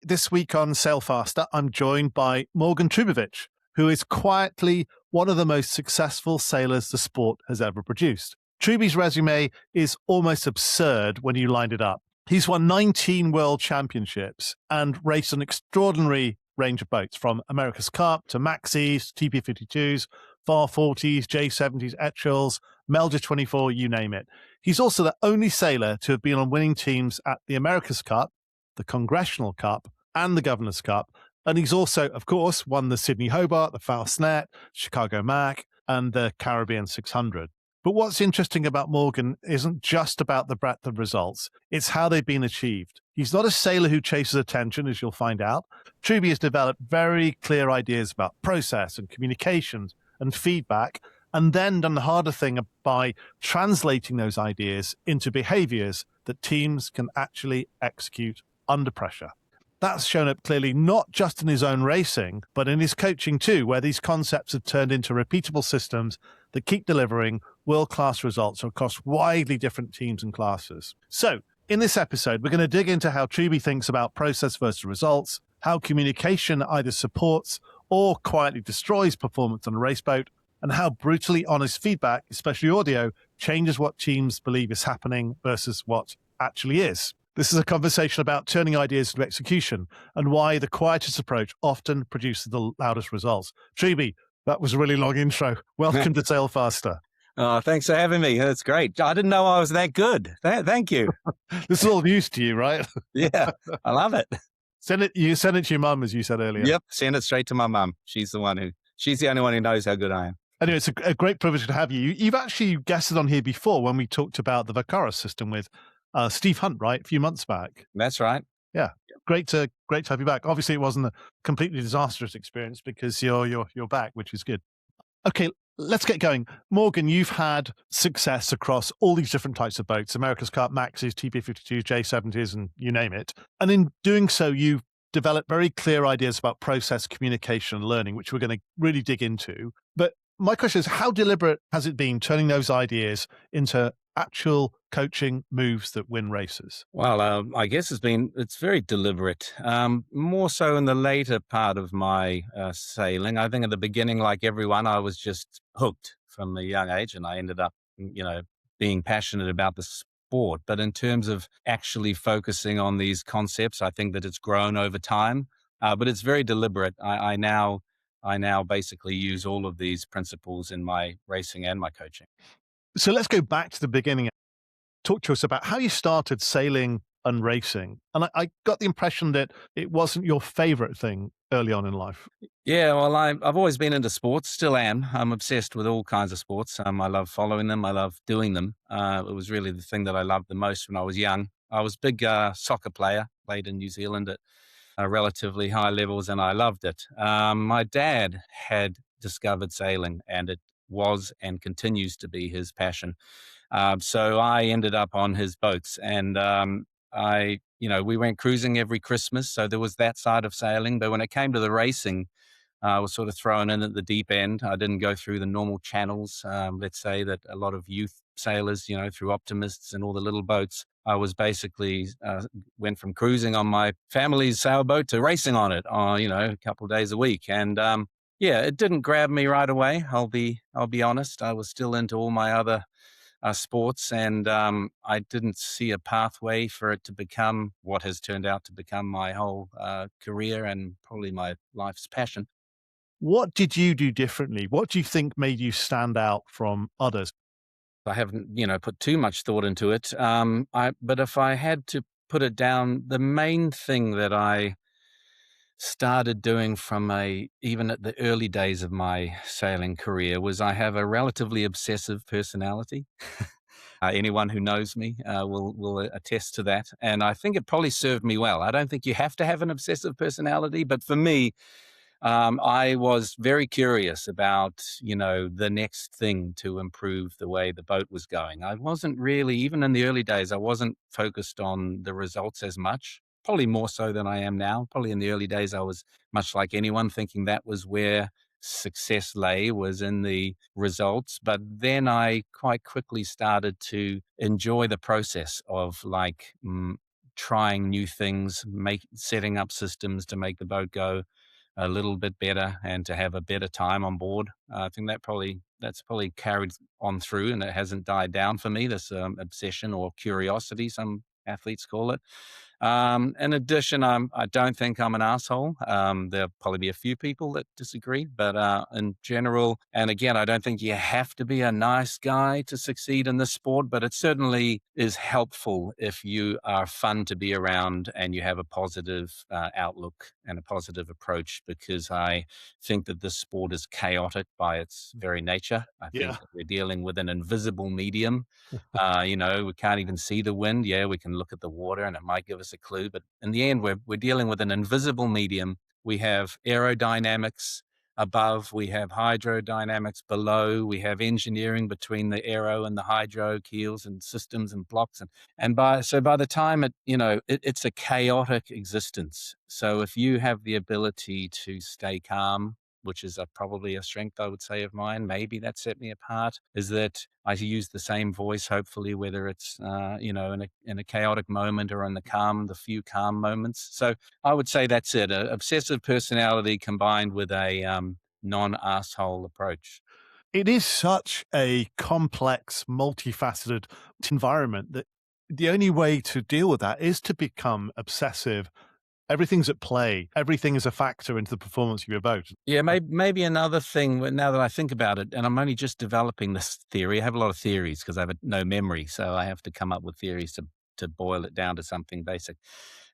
This week on Sail Faster, I'm joined by Morgan Trubovich, who is quietly one of the most successful sailors the sport has ever produced. Truby's resume is almost absurd when you line it up. He's won 19 world championships and raced an extraordinary range of boats, from America's Cup to Maxis, TP52s, Far 40s, J70s, Etchells, Melger 24, you name it. He's also the only sailor to have been on winning teams at the America's Cup, the Congressional Cup, and the Governor's Cup. And he's also, of course, won the Sydney Hobart, the Fastnet, Chicago Mac, and the Caribbean 600. But what's interesting about Morgan isn't just about the breadth of results, it's how they've been achieved. He's not a sailor who chases attention, as you'll find out. Truby has developed very clear ideas about process and communications and feedback, and then done the harder thing by translating those ideas into behaviors that teams can actually execute under pressure. That's shown up clearly not just in his own racing, but in his coaching too, where these concepts have turned into repeatable systems that keep delivering world-class results across widely different teams and classes. So, in this episode, we're going to dig into how Truby thinks about process versus results, how communication either supports or quietly destroys performance on a race boat, and how brutally honest feedback, especially audio, changes what teams believe is happening versus what actually is. This is a conversation about turning ideas into execution and why the quietest approach often produces the loudest results. Truby, that was a really long intro. Welcome to Sail Faster. Oh, thanks for having me. That's great. I didn't know I was that good. Thank you. This is all news to you, right? Yeah, I love it. You send it to your mum, as you said earlier. Yep, send it straight to my mum. She's the only one who knows how good I am. Anyway, it's a great privilege to have you. You've actually guested on here before when we talked about the victories system with Steve Hunt, right? A few months back. That's right. Yeah. Great to have you back. Obviously, it wasn't a completely disastrous experience because you're back, which is good. Okay, let's get going. Morgan, you've had success across all these different types of boats, America's Cup, Maxis, TP52s, J70s, and you name it. And in doing so, you've developed very clear ideas about process, communication, and learning, which we're going to really dig into. But my question is, how deliberate has it been turning those ideas into actual coaching moves that win races? Well, I guess it's very deliberate. More so in the later part of my sailing. I think at the beginning, like everyone, I was just hooked from a young age, and I ended up, being passionate about the sport. But in terms of actually focusing on these concepts, I think that it's grown over time. But it's very deliberate. I now basically use all of these principles in my racing and my coaching. So let's go back to the beginning. Talk to us about how you started sailing and racing. And I got the impression that it wasn't your favorite thing early on in life. Yeah, well, I've always been into sports, still am. I'm obsessed with all kinds of sports. I love following them. I love doing them. It was really the thing that I loved the most when I was young. I was a big soccer player, played in New Zealand at relatively high levels, and I loved it. My dad had discovered sailing, and it was and continues to be his passion. So I ended up on his boats, and we went cruising every Christmas. So there was that side of sailing. But when it came to the racing, I was sort of thrown in at the deep end. I didn't go through the normal channels, let's say, that a lot of youth sailors, through optimists and all the little boats. I was basically went from cruising on my family's sailboat to racing on it, a couple of days a week. And it didn't grab me right away. I'll be honest. I was still into all my other sports, and I didn't see a pathway for it to become what has turned out to become my whole career and probably my life's passion. What did you do differently? What do you think made you stand out from others? I haven't, put too much thought into it. But if I had to put it down, the main thing that I started doing even at the early days of my sailing career was I have a relatively obsessive personality. Anyone who knows me will attest to that. And I think it probably served me well. I don't think you have to have an obsessive personality, but for me, I was very curious about, the next thing to improve the way the boat was going. I wasn't really, even in the early days, I wasn't focused on the results as much, probably more so than I am now. Probably in the early days, I was much like anyone, thinking that was where success was in the results. But then I quite quickly started to enjoy the process of trying new things, setting up systems to make the boat go a little bit better and to have a better time on board. I think that's probably carried on through, and it hasn't died down for me. This obsession or curiosity, some athletes call it. In addition, I don't think I'm an asshole. There'll probably be a few people that disagree, but in general, and again, I don't think you have to be a nice guy to succeed in this sport, but it certainly is helpful if you are fun to be around and you have a positive outlook and a positive approach, because I think that this sport is chaotic by its very nature. I think Yeah. that we're dealing with an invisible medium. We can't even see the wind. Yeah, we can look at the water and it might give us a clue, but in the end, we're dealing with an invisible medium. We have aerodynamics above, we have hydrodynamics below, we have engineering between the aero and the hydro keels and systems and blocks, and by the time it's a chaotic existence. So if you have the ability to stay calm, which is probably a strength, I would say, of mine. Maybe that set me apart, is that I use the same voice, hopefully, whether it's, in a chaotic moment or in the few calm moments. So I would say that's it. A obsessive personality combined with a non-asshole approach. It is such a complex, multifaceted environment that the only way to deal with that is to become obsessive. Everything's at play. Everything is a factor into the performance of your boat. Yeah, maybe another thing, now that I think about it, and I'm only just developing this theory. I have a lot of theories because I have no memory, so I have to come up with theories to boil it down to something basic.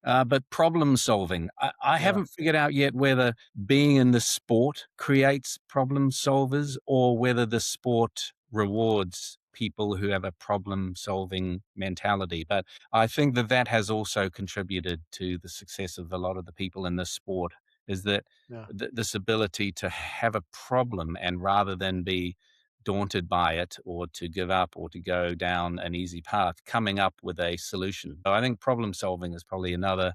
But problem solving, I Yeah. haven't figured out yet whether being in the sport creates problem solvers or whether the sport rewards people who have a problem solving mentality. But I think that has also contributed to the success of a lot of the people in this sport, is that Yeah. this ability to have a problem, and rather than be daunted by it or to give up or to go down an easy path, coming up with a solution. So I think problem solving is probably another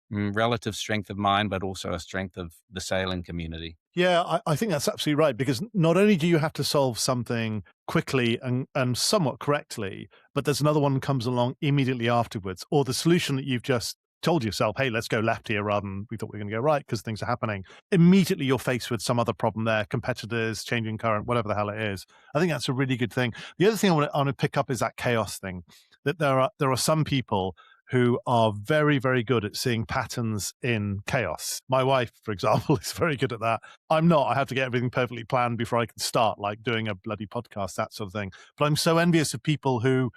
relative strength of mine, but also a strength of the sailing community. Yeah, I think that's absolutely right, because not only do you have to solve something quickly and somewhat correctly, but there's another one that comes along immediately afterwards, or the solution that you've just told yourself, hey, let's go left here rather than we thought we were going to go right because things are happening. Immediately you're faced with some other problem there, competitors, changing current, whatever the hell it is. I think that's a really good thing. The other thing I want to pick up is that chaos thing, that there are some people who are very, very good at seeing patterns in chaos. My wife, for example, is very good at that. I'm not. I have to get everything perfectly planned before I can start, like doing a bloody podcast, that sort of thing. But I'm so envious of people who,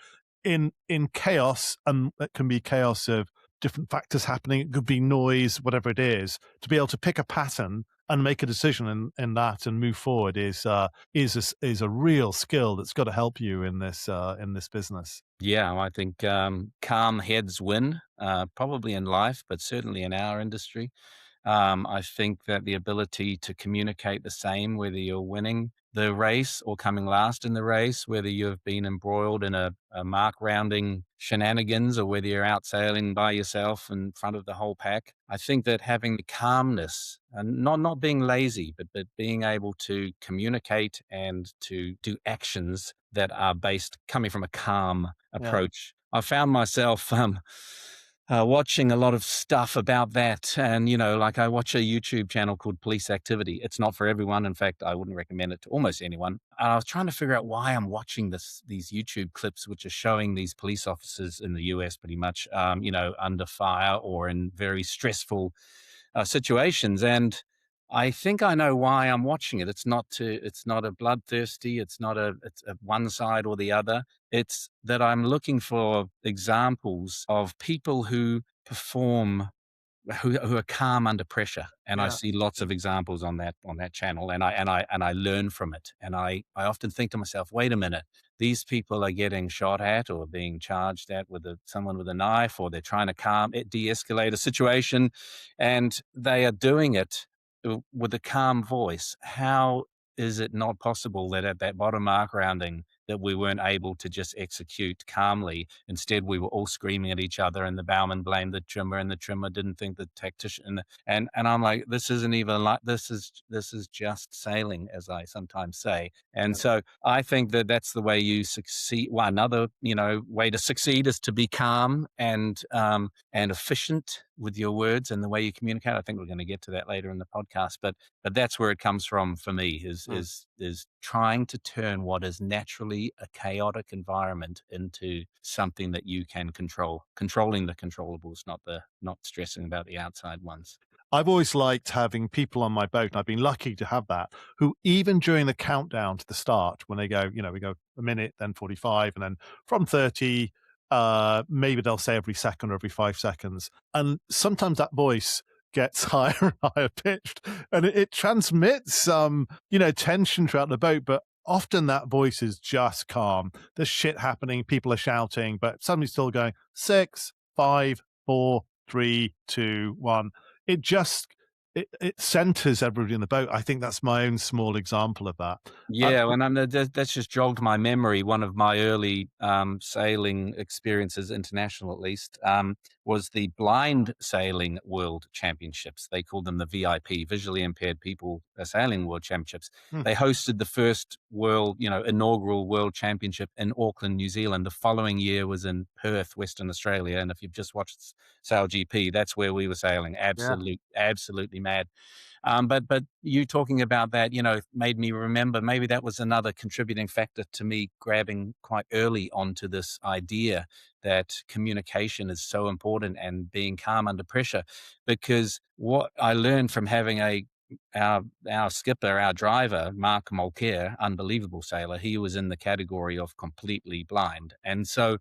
in chaos, and it can be chaos of different factors happening, it could be noise, whatever it is, to be able to pick a pattern and make a decision in that and move forward is a real skill that's got to help you in this business. Yeah, I think calm heads win, probably in life, but certainly in our industry. I think that the ability to communicate the same, whether you're winning the race or coming last in the race, whether you've been embroiled in a mark rounding shenanigans or whether you're out sailing by yourself in front of the whole pack. I think that having the calmness and not being lazy, but being able to communicate and to do actions that are based coming from a calm Yeah. approach. I found myself watching a lot of stuff about that. And, like I watch a YouTube channel called Police Activity. It's not for everyone. In fact, I wouldn't recommend it to almost anyone. And I was trying to figure out why I'm watching these YouTube clips, which are showing these police officers in the US pretty much, under fire or in very stressful situations. And I think I know why I'm watching it. It's not a bloodthirsty. It's a one side or the other. It's that I'm looking for examples of people who perform, who are calm under pressure, and I Yeah. see lots of examples on that channel, and I learn from it, and I often think to myself, wait a minute, these people are getting shot at or being charged at with someone with a knife, or they're trying to de-escalate a situation, and they are doing it with a calm voice. How is it not possible that at that bottom mark rounding that we weren't able to just execute calmly. Instead, we were all screaming at each other, and the bowman blamed the trimmer, and the trimmer didn't think the tactician. And I'm like, this isn't even like this is just sailing, as I sometimes say. And so I think that that's the way you succeed. Well, another way to succeed is to be calm and efficient with your words and the way you communicate. I think we're going to get to that later in the podcast, but that's where it comes from for me is trying to turn what is naturally a chaotic environment into something that you can control, controlling the controllables, not stressing about the outside ones. I've always liked having people on my boat, and I've been lucky to have that, who even during the countdown to the start, when they go, we go a minute, then 45, and then from 30, maybe they'll say every second or every 5 seconds. And sometimes that voice gets higher and higher pitched, and it transmits some, tension throughout the boat, but often that voice is just calm. There's shit happening, people are shouting, but somebody's still going 6, 5, 4, 3, 2, 1. It just it centers everybody in the boat. I think that's my own small example of that. Yeah, and that's just jogged my memory. One of my early sailing experiences, international at least, was the Blind Sailing World Championships. They called them the VIP, Visually Impaired People Sailing World Championships. Hmm. They hosted the first inaugural World Championship in Auckland, New Zealand. The following year was in Perth, Western Australia. And if you've just watched Sail GP, that's where we were sailing. Absolutely mad. But you talking about that, made me remember maybe that was another contributing factor to me grabbing quite early onto this idea that communication is so important and being calm under pressure. Because what I learned from having our skipper, our driver, Mark Mulcair, unbelievable sailor, he was in the category of completely blind. And so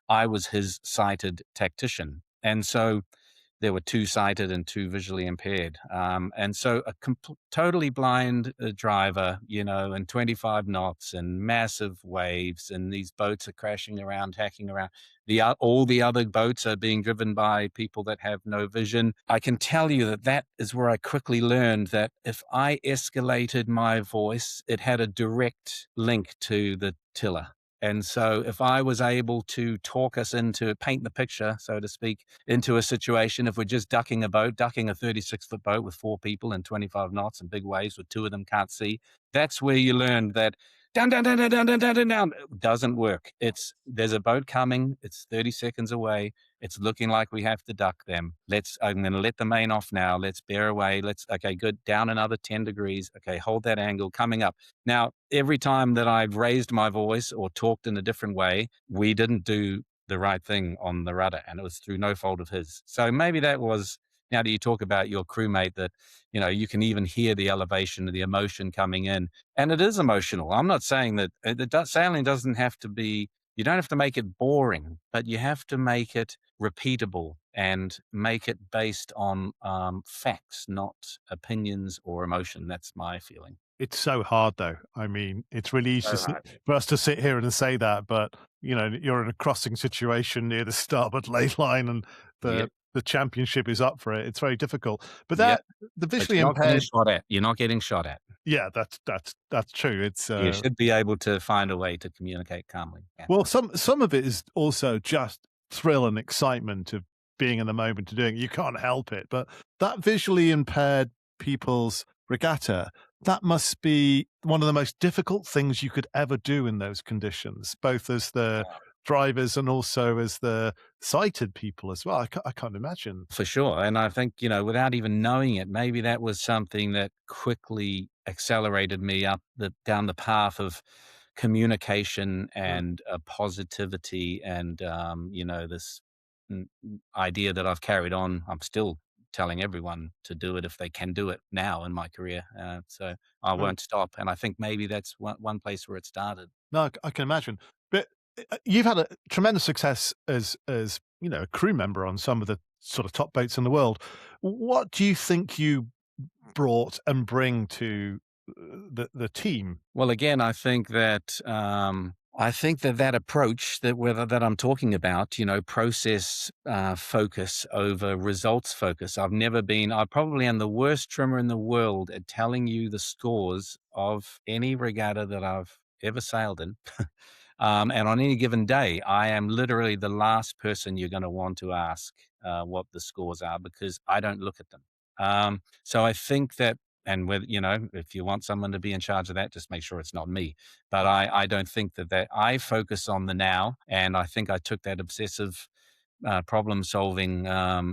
I was his sighted tactician. And so there were two sighted and two visually impaired. And so a totally blind driver, and 25 knots and massive waves, and these boats are crashing around, hacking around. All the other boats are being driven by people that have no vision. I can tell you that is where I quickly learned that if I escalated my voice, it had a direct link to the tiller. And so if I was able to talk us into paint the picture, so to speak, into a situation, if we're just ducking a 36-foot boat with 4 people and 25 knots and big waves with 2 of them can't see, that's where you learn that down, down, down, down, down, down, down, down, down doesn't work. There's a boat coming. It's 30 seconds away. It's looking like we have to duck them. I'm going to let the main off now. Let's bear away. Okay, good. Down another 10 degrees. Okay, hold that angle coming up. Now, every time that I've raised my voice or talked in a different way, we didn't do the right thing on the rudder, and it was through no fault of his. So maybe that was, now that you talk about your crewmate, that, you can even hear the elevation of the emotion coming in. And it is emotional. I'm not saying that sailing doesn't have to be, you don't have to make it boring, but you have to make it repeatable and make it based on facts, not opinions or emotion. That's my feeling. It's so hard, though. I mean, it's really easy for us to sit here and say that, but you're in a crossing situation near the starboard lay line, and Yep. the championship is up for it. It's very difficult. But Yep. the But visually you're not getting impaired, shot at. You're not getting shot at. yeah, that's true. It's You should be able to find a way to communicate calmly. Yeah. well, some of it is also just thrill and excitement of being in the moment to doing it. You can't help it. But that visually impaired people's regatta, that must be one of the most difficult things you could ever do in those conditions, both as the drivers and also as the sighted people as well. I can't imagine. For sure. And I think, without even knowing it, maybe that was something that quickly accelerated me down the path of communication and positivity and, this idea that I've carried on. I'm still telling everyone to do it if they can do it now in my career. So I Mm. won't stop. And I think maybe that's one place where it started. No, I can imagine. But you've had a tremendous success as a crew member on some of the sort of top boats in the world. What do you think you brought and bring to the team? Well, again, I think that approach that I'm talking about, process focus over results focus. I probably am the worst trimmer in the world at telling you the scores of any regatta that I've ever sailed in. And on any given day, I am literally the last person you're going to want to ask what the scores are because I don't look at them. So I think that, and with if you want someone to be in charge of that, just make sure it's not me. But I don't think that I focus on the now, and I think I took that obsessive problem solving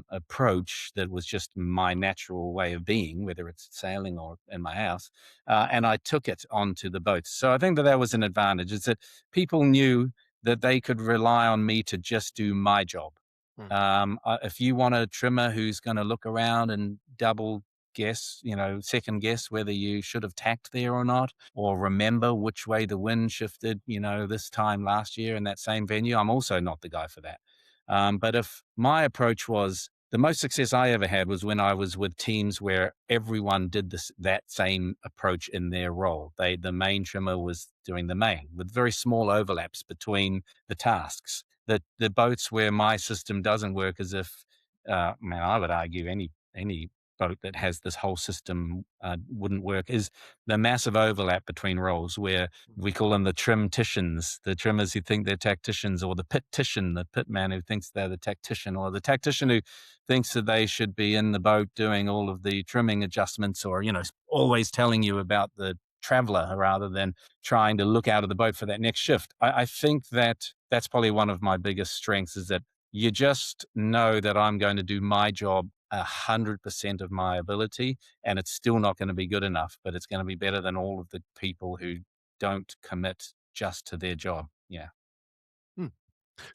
approach that was just my natural way of being, whether it's sailing or in my house. And I took it onto the boats. So I think that was an advantage is that people knew that they could rely on me to just do my job. Mm. If you want a trimmer who's going to look around and double guess, second guess whether you should have tacked there or not, or remember which way the wind shifted, this time last year in that same venue, I'm also not the guy for that. But if my approach was the most success I ever had was when I was with teams where everyone did that same approach in their role. The main trimmer was doing the main with very small overlaps between the tasks. The boats where my system doesn't work as if, man, I would argue any boat that has this whole system wouldn't work is the massive overlap between roles where we call them the trimticians, the trimmers who think they're tacticians, or the pitman, the pitman who thinks they're the tactician, or the tactician who thinks that they should be in the boat doing all of the trimming adjustments, or always telling you about the traveler rather than trying to look out of the boat for that next shift. I think that that's probably one of my biggest strengths is that you just know that I'm going to do my job 100% of my ability, and it's still not going to be good enough, but it's going to be better than all of the people who don't commit just to their job. Yeah. Hmm.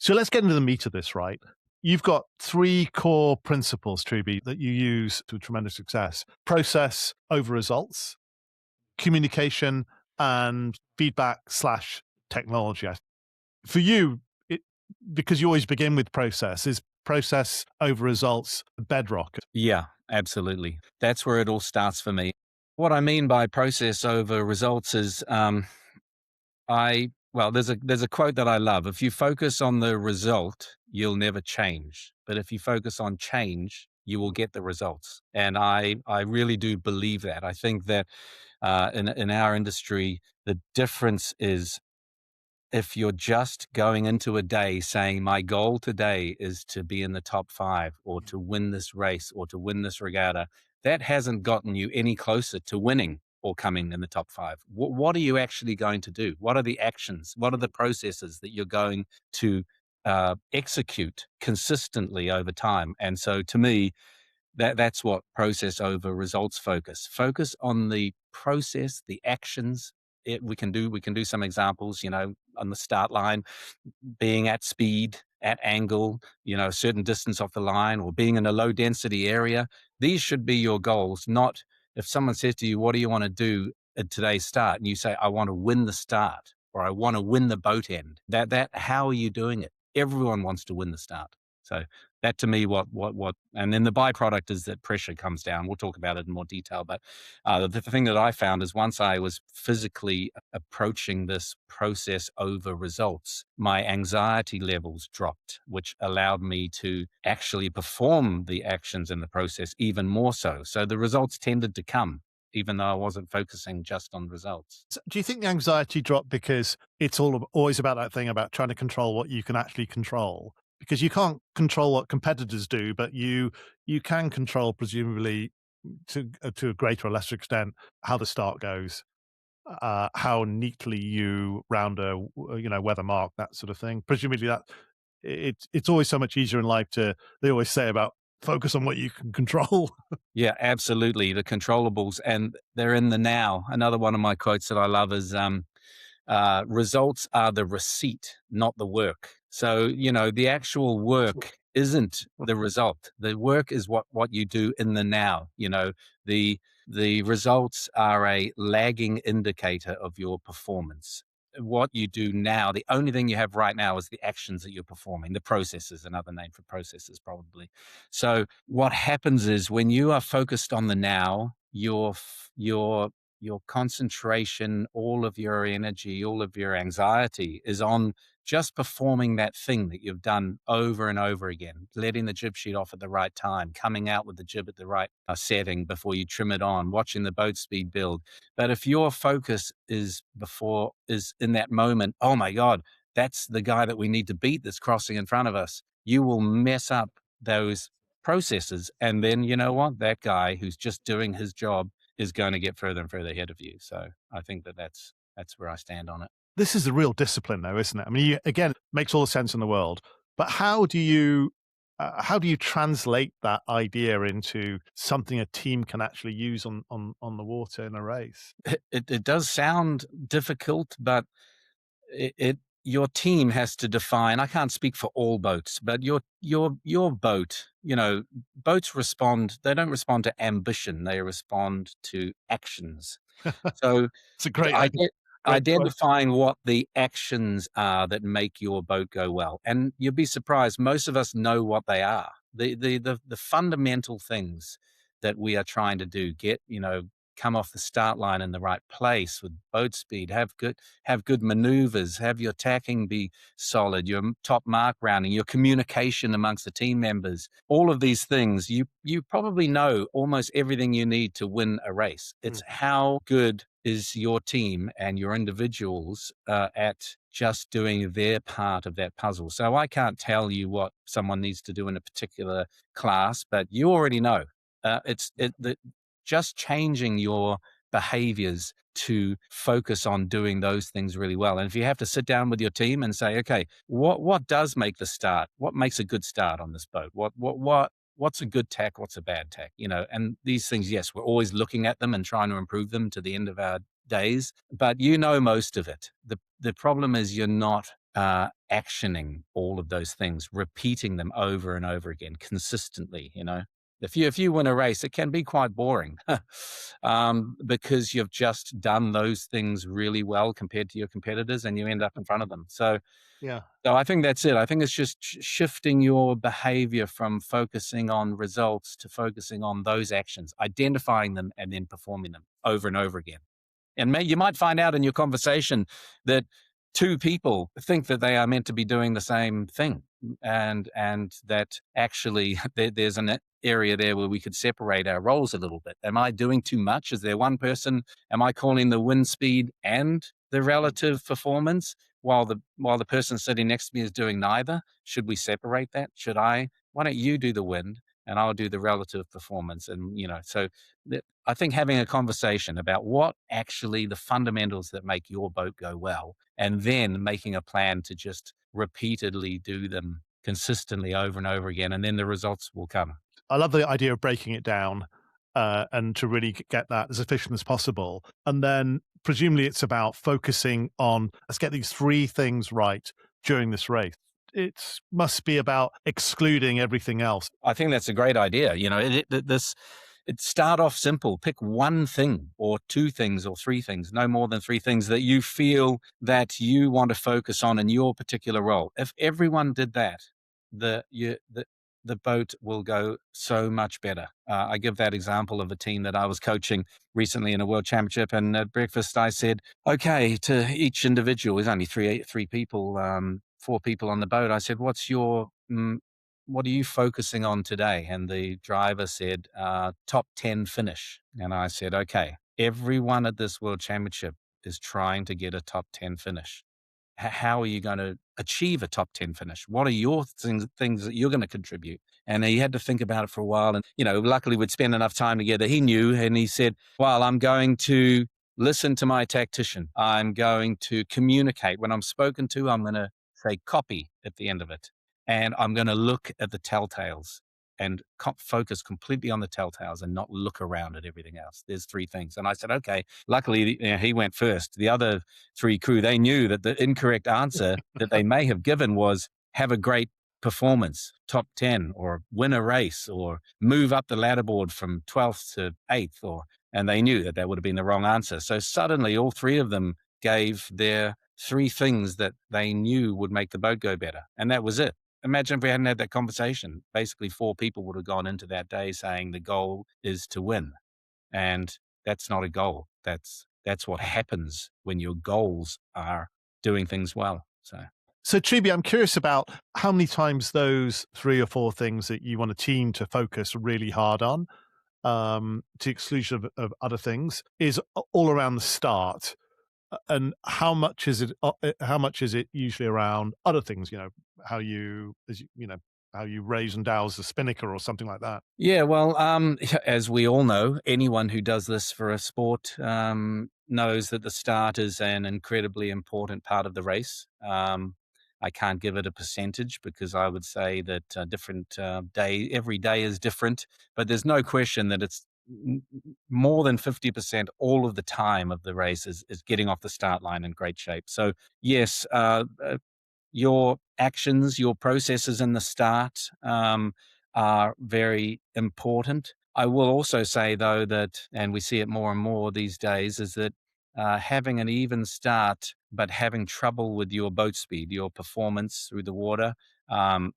So let's get into the meat of this, right? You've got three core principles, Truby, that you use to tremendous success: process over results, communication, and feedback slash technology. For you, it, because you always begin with process, is process over results bedrock? Yeah, absolutely. That's where it all starts for me. What I mean by process over results is there's a quote that I love. If you focus on the result, you'll never change. But if you focus on change, you will get the results. And I really do believe that. I think that in our industry, the difference is if you're just going into a day saying, my goal today is to be in the top five or to win this race or to win this regatta, that hasn't gotten you any closer to winning or coming in the top five. What are you actually going to do? What are the actions? What are the processes that you're going to execute consistently over time? And so to me, that's what process over results focus on the process, the actions. We can do some examples, on the start line, being at speed, at angle, a certain distance off the line, or being in a low density area. These should be your goals, not if someone says to you, what do you want to do at today's start? And you say, I want to win the start, or I want to win the boat end. How are you doing it? Everyone wants to win the start. So that to me, and then the byproduct is that pressure comes down. We'll talk about it in more detail. But the thing that I found is once I was physically approaching this process over results, my anxiety levels dropped, which allowed me to actually perform the actions in the process even more so. So the results tended to come, even though I wasn't focusing just on results. So do you think the anxiety dropped because it's always about that thing about trying to control what you can actually control? Because you can't control what competitors do, but you can control, presumably, to a greater or lesser extent, how the start goes, how neatly you round a weather mark, that sort of thing. Presumably, it's always so much easier in life to. They always say about focus on what you can control. Yeah, absolutely. The controllables, and they're in the now. Another one of my quotes that I love is results are the receipt, not the work. So, the actual work isn't the result. The work is what you do in the now. The the results are a lagging indicator of your performance. What you do now, the only thing you have right now is the actions that you're performing. The process is another name for processes, probably. So what happens is when you are focused on the now, your your concentration, all of your energy, all of your anxiety is on just performing that thing that you've done over and over again, letting the jib sheet off at the right time, coming out with the jib at the right setting before you trim it on, watching the boat speed build. But if your focus is in that moment, oh my God, that's the guy that we need to beat that's crossing in front of us, you will mess up those processes. And then you know what? That guy who's just doing his job is going to get further and further ahead of you. So I think that's where I stand on it. This is a real discipline, though, isn't it? I mean, again, it makes all the sense in the world. But how do you translate that idea into something a team can actually use on the water in a race? It does sound difficult, but it your team has to define. I can't speak for all boats, but your boat, boats respond. They don't respond to ambition. They respond to actions. So It's a great idea. ide- Great quote. identifying what the actions are that make your boat go well, and you'd be surprised. Most of us know what they are. The fundamental things that we are trying to do. Come off the start line in the right place with boat speed. Have good maneuvers. Have your tacking be solid. Your top mark rounding. Your communication amongst the team members. All of these things, you probably know almost everything you need to win a race. It's how good is your team and your individuals at just doing their part of that puzzle. So I can't tell you what someone needs to do in a particular class, but you already know. Just changing your behaviors to focus on doing those things really well. And if you have to sit down with your team and say, okay, what does make the start? What makes a good start on this boat? What's a good tack? What's a bad tack? And these things, yes, we're always looking at them and trying to improve them to the end of our days, but most of it. The problem is you're not actioning all of those things, repeating them over and over again consistently. If you win a race, it can be quite boring because you've just done those things really well compared to your competitors, and you end up in front of them. So, Yeah. so I think that's it. I think it's just shifting your behavior from focusing on results to focusing on those actions, identifying them, and then performing them over and over again. And you might find out in your conversation that two people think that they are meant to be doing the same thing, and that actually there's an area there where we could separate our roles a little bit. Am I doing too much? Is there one person? Am I calling the wind speed and the relative performance while the person sitting next to me is doing neither? Should we separate that? Why don't you do the wind and I'll do the relative performance? And so I think having a conversation about what actually the fundamentals that make your boat go well, and then making a plan to just repeatedly do them consistently over and over again, and then the results will come. I love the idea of breaking it down and to really get that as efficient as possible. And then presumably it's about focusing on, let's get these three things right during this race. It must be about excluding everything else. I think that's a great idea. It start off simple. Pick one thing or two things or three things, no more than three things that you feel that you want to focus on in your particular role. If everyone did that, the boat will go so much better. I give that example of a team that I was coaching recently in a world championship, and at breakfast I said, okay, to each individual, there's only three people, four people on the boat. I said, what are you focusing on today? And the driver said, top 10 finish. And I said, okay, everyone at this world championship is trying to get a top 10 finish. How are you going to achieve a top 10 finish? What are your things that you're going to contribute? And he had to think about it for a while. And, luckily we'd spend enough time together. He knew, and he said, well, I'm going to listen to my tactician. I'm going to communicate. When I'm spoken to, I'm going to say copy at the end of it. And I'm going to look at the telltales and focus completely on the telltales and not look around at everything else. There's three things. And I said, okay, luckily he went first. The other three crew, they knew that the incorrect answer that they may have given was have a great performance, top 10, or win a race, or move up the ladder board from 12th to 8th, and they knew that that would have been the wrong answer. So suddenly all three of them gave their three things that they knew would make the boat go better. And that was it. Imagine if we hadn't had that conversation. Basically, four people would have gone into that day saying the goal is to win. And that's not a goal. That's what happens when your goals are doing things well. So, Truby, I'm curious about how many times those 3 or 4 things that you want a team to focus really hard on, to the exclusion of other things, is all around the start, and how much is it? How much is it usually around other things? How you, how you raise and douse the spinnaker or something like that. Yeah, well, as we all know, anyone who does this for a sport knows that the start is an incredibly important part of the race. I can't give it a percentage because I would say that every day is different, but there's no question that it's more than 50% all of the time of the race is getting off the start line in great shape. So, yes, your actions, your processes in the start are very important. I will also say, though, that, and we see it more and more these days, is that having an even start, but having trouble with your boat speed, your performance through the water,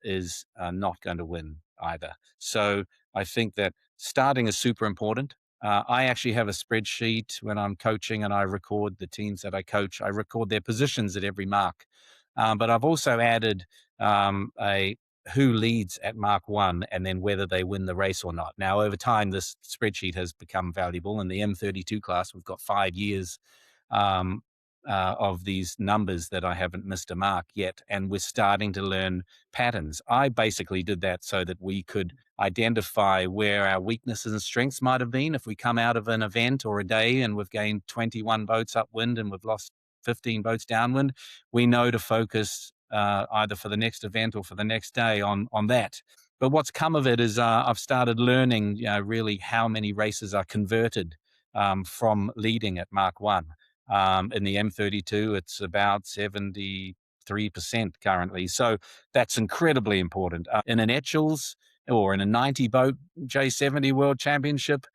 is not going to win either. So I think that starting is super important. I actually have a spreadsheet when I'm coaching and I record the teams that I coach. I record their positions at every mark. But I've also added a who leads at Mark 1 and then whether they win the race or not. Now, over time, this spreadsheet has become valuable. In the M32 class, we've got 5 years um, of these numbers that I haven't missed a mark yet. And we're starting to learn patterns. I basically did that so that we could identify where our weaknesses and strengths might have been. If we come out of an event or a day and we've gained 21 boats upwind and we've lost 15 boats downwind, we know to focus either for the next event or for the next day on that. But what's come of it is I've started learning, really how many races are converted from leading at Mark 1. In the M32, it's about 73% currently. So that's incredibly important. In an Etchells or in a 90 boat J70 World Championship,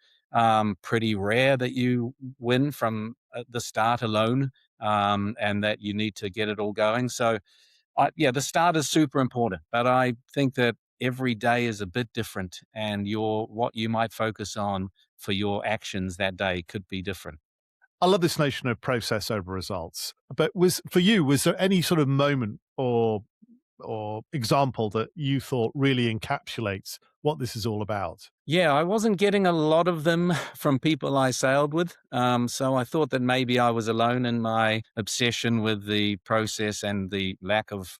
pretty rare that you win from the start alone, and that you need to get it all going. So, yeah, the start is super important, but I think that every day is a bit different, and what you might focus on for your actions that day could be different. I love this notion of process over results. But was there any sort of moment or example that you thought really encapsulates what this is all about? Yeah, I wasn't getting a lot of them from people I sailed with. So I thought that maybe I was alone in my obsession with the process and the lack of,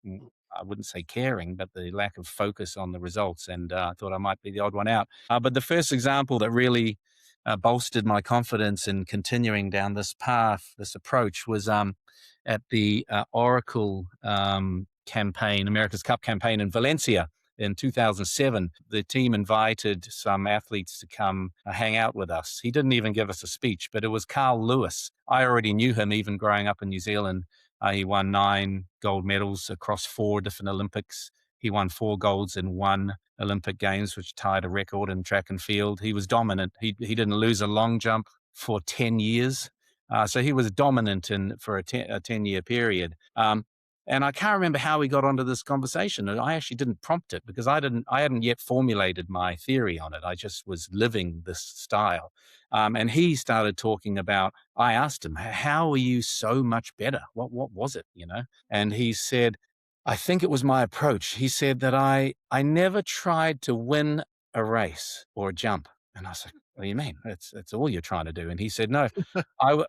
I wouldn't say caring, but the lack of focus on the results. And I thought I might be the odd one out. But the first example that really bolstered my confidence in continuing down this path, this approach, was at the Oracle campaign, America's Cup campaign in Valencia in 2007. The team invited some athletes to come hang out with us. He didn't even give us a speech, but it was Carl Lewis. I already knew him even growing up in New Zealand. He won 9 gold medals across 4 different Olympics. He won 4 golds in 1 Olympic Games, which tied a record in track and field. He was dominant. He didn't lose a long jump for 10 years. So he was dominant for a 10-year period. And I can't remember how we got onto this conversation. And I actually didn't prompt it because I hadn't yet formulated my theory on it. I just was living this style. And he started talking about, I asked him, how are you so much better? What was it, And he said, I think it was my approach. He said that I never tried to win a race or a jump. And I was like, what do you mean? That's all you're trying to do. And he said, no,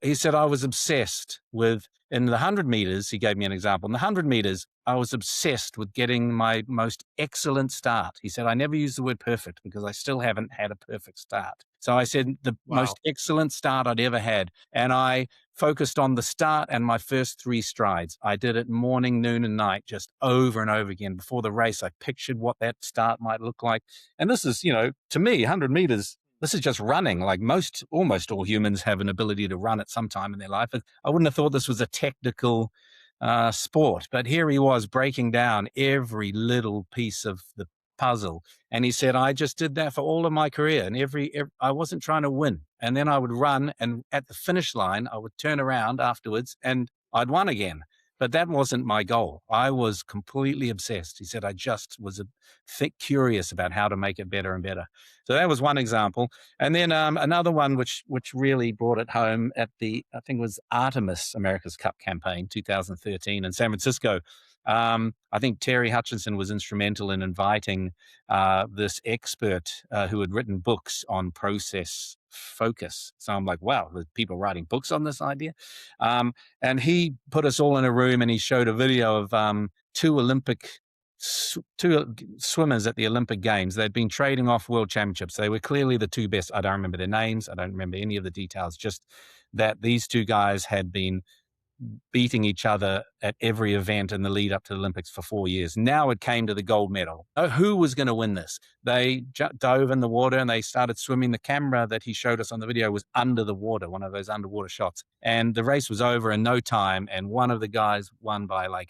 he said, I was obsessed with, in the 100 meters, he gave me an example. In the 100 meters, I was obsessed with getting my most excellent start. He said, I never use the word perfect because I still haven't had a perfect start. So I said, the Wow. most excellent start I'd ever had. And I focused on the start and my first 3 strides. I did it morning, noon, and night, just over and over again. Before the race, I pictured what that start might look like. And this is, to me, 100 meters, this is just running. Like almost all humans have an ability to run at some time in their life. I wouldn't have thought this was a technical sport, but here he was breaking down every little piece of the puzzle. And he said, I just did that for all of my career. And I wasn't trying to win. And then I would run, and at the finish line, I would turn around afterwards and I'd won again. But that wasn't my goal. I was completely obsessed. He said, I just was curious about how to make it better and better. So that was one example. And then another one, which really brought it home at I think it was Artemis America's Cup campaign, 2013 in San Francisco. I think Terry Hutchinson was instrumental in inviting this expert who had written books on process focus. So I'm like, wow, there's people writing books on this idea. And he put us all in a room and he showed a video of two swimmers at the Olympic Games. They'd been trading off world championships. They were clearly the two best. I don't remember their names. I don't remember any of the details, just that these two guys had been beating each other at every event in the lead up to the Olympics for 4 years. Now it came to the gold medal. Who was going to win this? They dove in the water and they started swimming. The camera that he showed us on the video was under the water, one of those underwater shots. And the race was over in no time. And one of the guys won by 1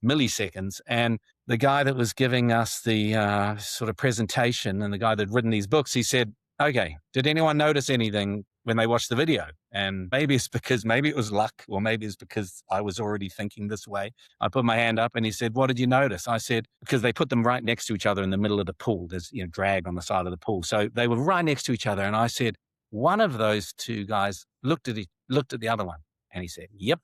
milliseconds. And the guy that was giving us the sort of presentation and the guy that had written these books, he said, okay, did anyone notice anything when they watched the video? And maybe it was luck, or maybe it's because I was already thinking this way. I put my hand up and he said, what did you notice? I said, because they put them right next to each other in the middle of the pool. There's drag on the side of the pool. So they were right next to each other. And I said, one of those two guys looked at the other one. And he said, yep,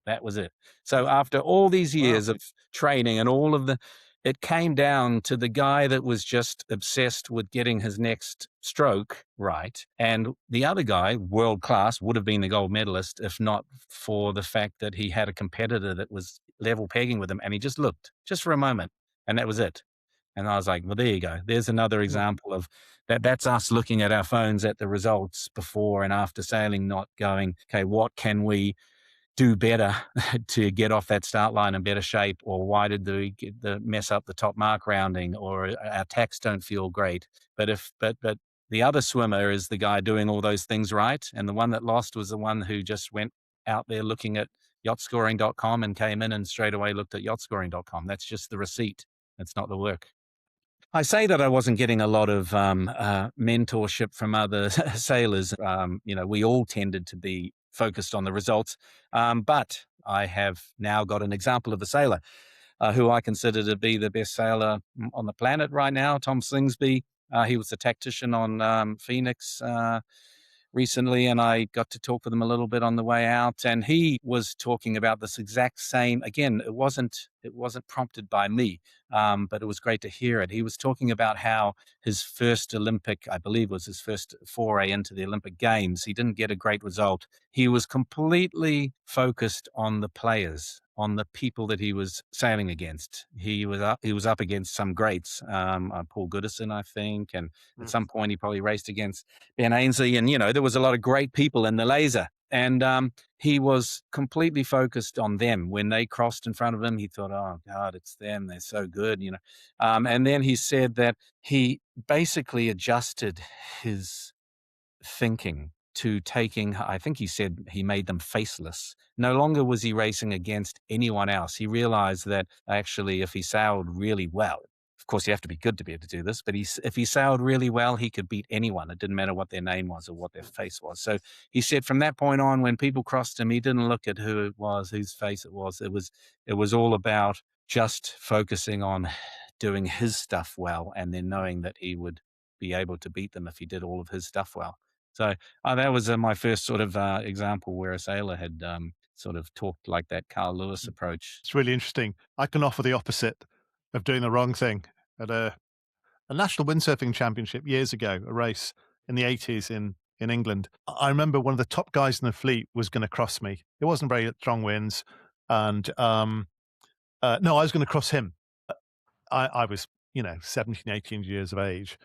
that was it. So after all these years of training and it came down to the guy that was just obsessed with getting his next stroke right. And the other guy, world class, would have been the gold medalist if not for the fact that he had a competitor that was level pegging with him. And he just looked just for a moment and that was it. And I was like, well, there you go. There's another example of that. That's us looking at our phones at the results before and after sailing, not going, okay, what can we do better to get off that start line in better shape? Or why did we mess up the top mark rounding, or our tacks don't feel great? But the other swimmer is the guy doing all those things right. And the one that lost was the one who just went out there looking at yachtscoring.com and came in and straight away looked at yachtscoring.com. That's just the receipt. That's not the work. I say that I wasn't getting a lot of mentorship from other sailors. We all tended to be focused on the results. But I have now got an example of a sailor who I consider to be the best sailor on the planet right now, Tom Slingsby. He was a tactician on Phoenix recently, and I got to talk with him a little bit on the way out. And he was talking about this exact same. Again, it wasn't prompted by me, but it was great to hear it. He was talking about how his first Olympic, I believe, was his first foray into the Olympic Games. He didn't get a great result. He was completely focused on the players, on the people that he was sailing against. He was up against some greats, Paul Goodison, I think, and at some point he probably raced against Ben Ainsley, and there was a lot of great people in the laser. And he was completely focused on them. When they crossed in front of him, he thought, oh, God, it's them. They're so good, And then he said that he basically adjusted his thinking to taking, I think he said he made them faceless. No longer was he racing against anyone else. He realized that actually if he sailed really well, of course, you have to be good to be able to do this, but if he sailed really well, he could beat anyone. It didn't matter what their name was or what their face was. So he said from that point on, when people crossed him, he didn't look at who it was, whose face it was. It was all about just focusing on doing his stuff well, and then knowing that he would be able to beat them if he did all of his stuff well. So that was my first sort of example where a sailor had sort of talked like that Carl Lewis approach. It's really interesting. I can offer the opposite of doing the wrong thing. At a national windsurfing championship years ago, a race in the 80s in England, I remember one of the top guys in the fleet was going to cross me. It wasn't very strong winds. And no, I was going to cross him. I was, 17, 18 years of age.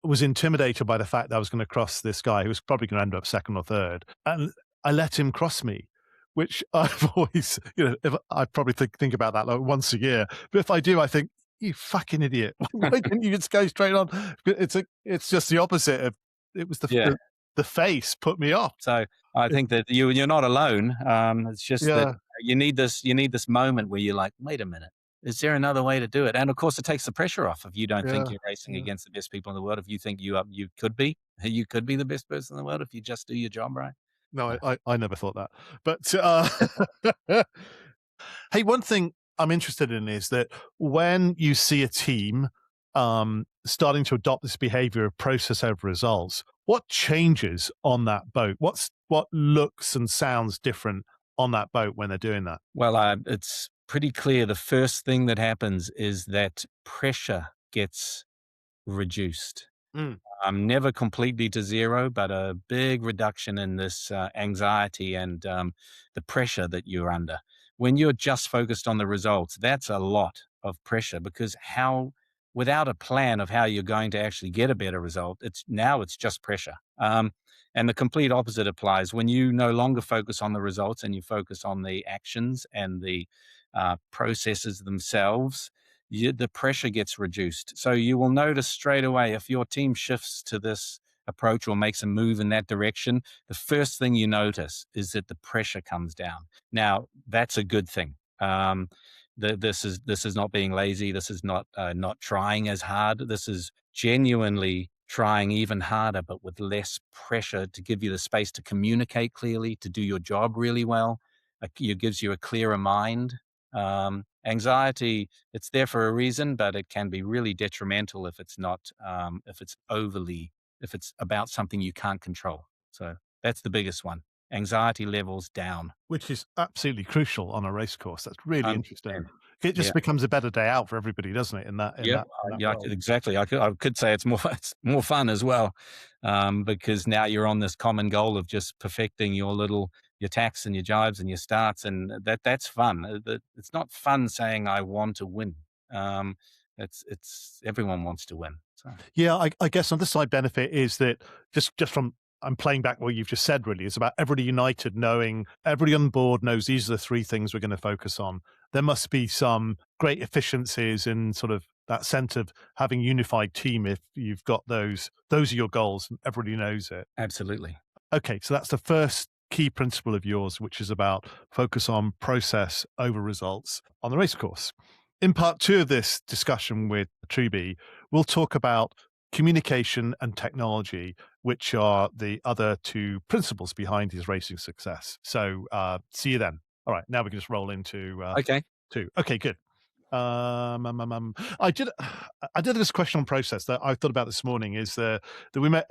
Was intimidated by the fact that I was going to cross this guy who was probably going to end up second or third. And I let him cross me, which I've always, if I probably think about that like once a year. But if I do, I think, you fucking idiot. Why didn't you just go straight on? It's just the opposite of, it was the face put me off. So I think that you're not alone. It's just that you need this moment where you're like, wait a minute. Is there another way to do it? And of course, it takes the pressure off if you don't think you're racing against the best people in the world. If you think you could be the best person in the world if you just do your job right. No, I never thought that. But hey, one thing I'm interested in is that when you see a team starting to adopt this behavior of process over results, what changes on that boat? What looks and sounds different on that boat when they're doing that? Well, it's pretty clear the first thing that happens is that pressure gets reduced. Mm. Never completely to zero, but a big reduction in this anxiety and the pressure that you're under. When you're just focused on the results, that's a lot of pressure because without a plan of how you're going to actually get a better result, it's just pressure. And the complete opposite applies when you no longer focus on the results and you focus on the actions and the processes themselves. The pressure gets reduced. So you will notice straight away if your team shifts to this approach or makes a move in that direction, the first thing you notice is that the pressure comes down. Now, that's a good thing. This is not being lazy. This is not trying as hard. This is genuinely trying even harder, but with less pressure to give you the space to communicate clearly, to do your job really well. It gives you a clearer mind. Anxiety, it's there for a reason, but it can be really detrimental if it's not, if it's about something you can't control. So that's the biggest one. Anxiety levels down. Which is absolutely crucial on a race course. That's really 100%. interesting. It Yeah. just becomes a better day out for everybody, doesn't it? Yeah, In that yeah, world. exactly. I could say it's more it's more fun as well, because now you're on this common goal of just perfecting your tacks and your jibes and your starts, and that's fun. It's not fun saying I want to win. It's everyone wants to win. So Yeah, I guess on the side benefit is that just from I'm playing back what you've just said really, it's about everybody united knowing everybody on board knows these are the three things we're going to focus on. There must be some great efficiencies in sort of that sense of having unified team if you've got those are your goals and everybody knows it. absolutely. Okay, so that's the first key principle of yours, which is about focus on process over results on the race course. In part two of this discussion with Truby, we'll talk about communication and technology, which are the other two principles behind his racing success. So see you then. All right, now we can just roll into Okay. two. Okay, good. I did. I did this question on process that I thought about this morning. Is that we met?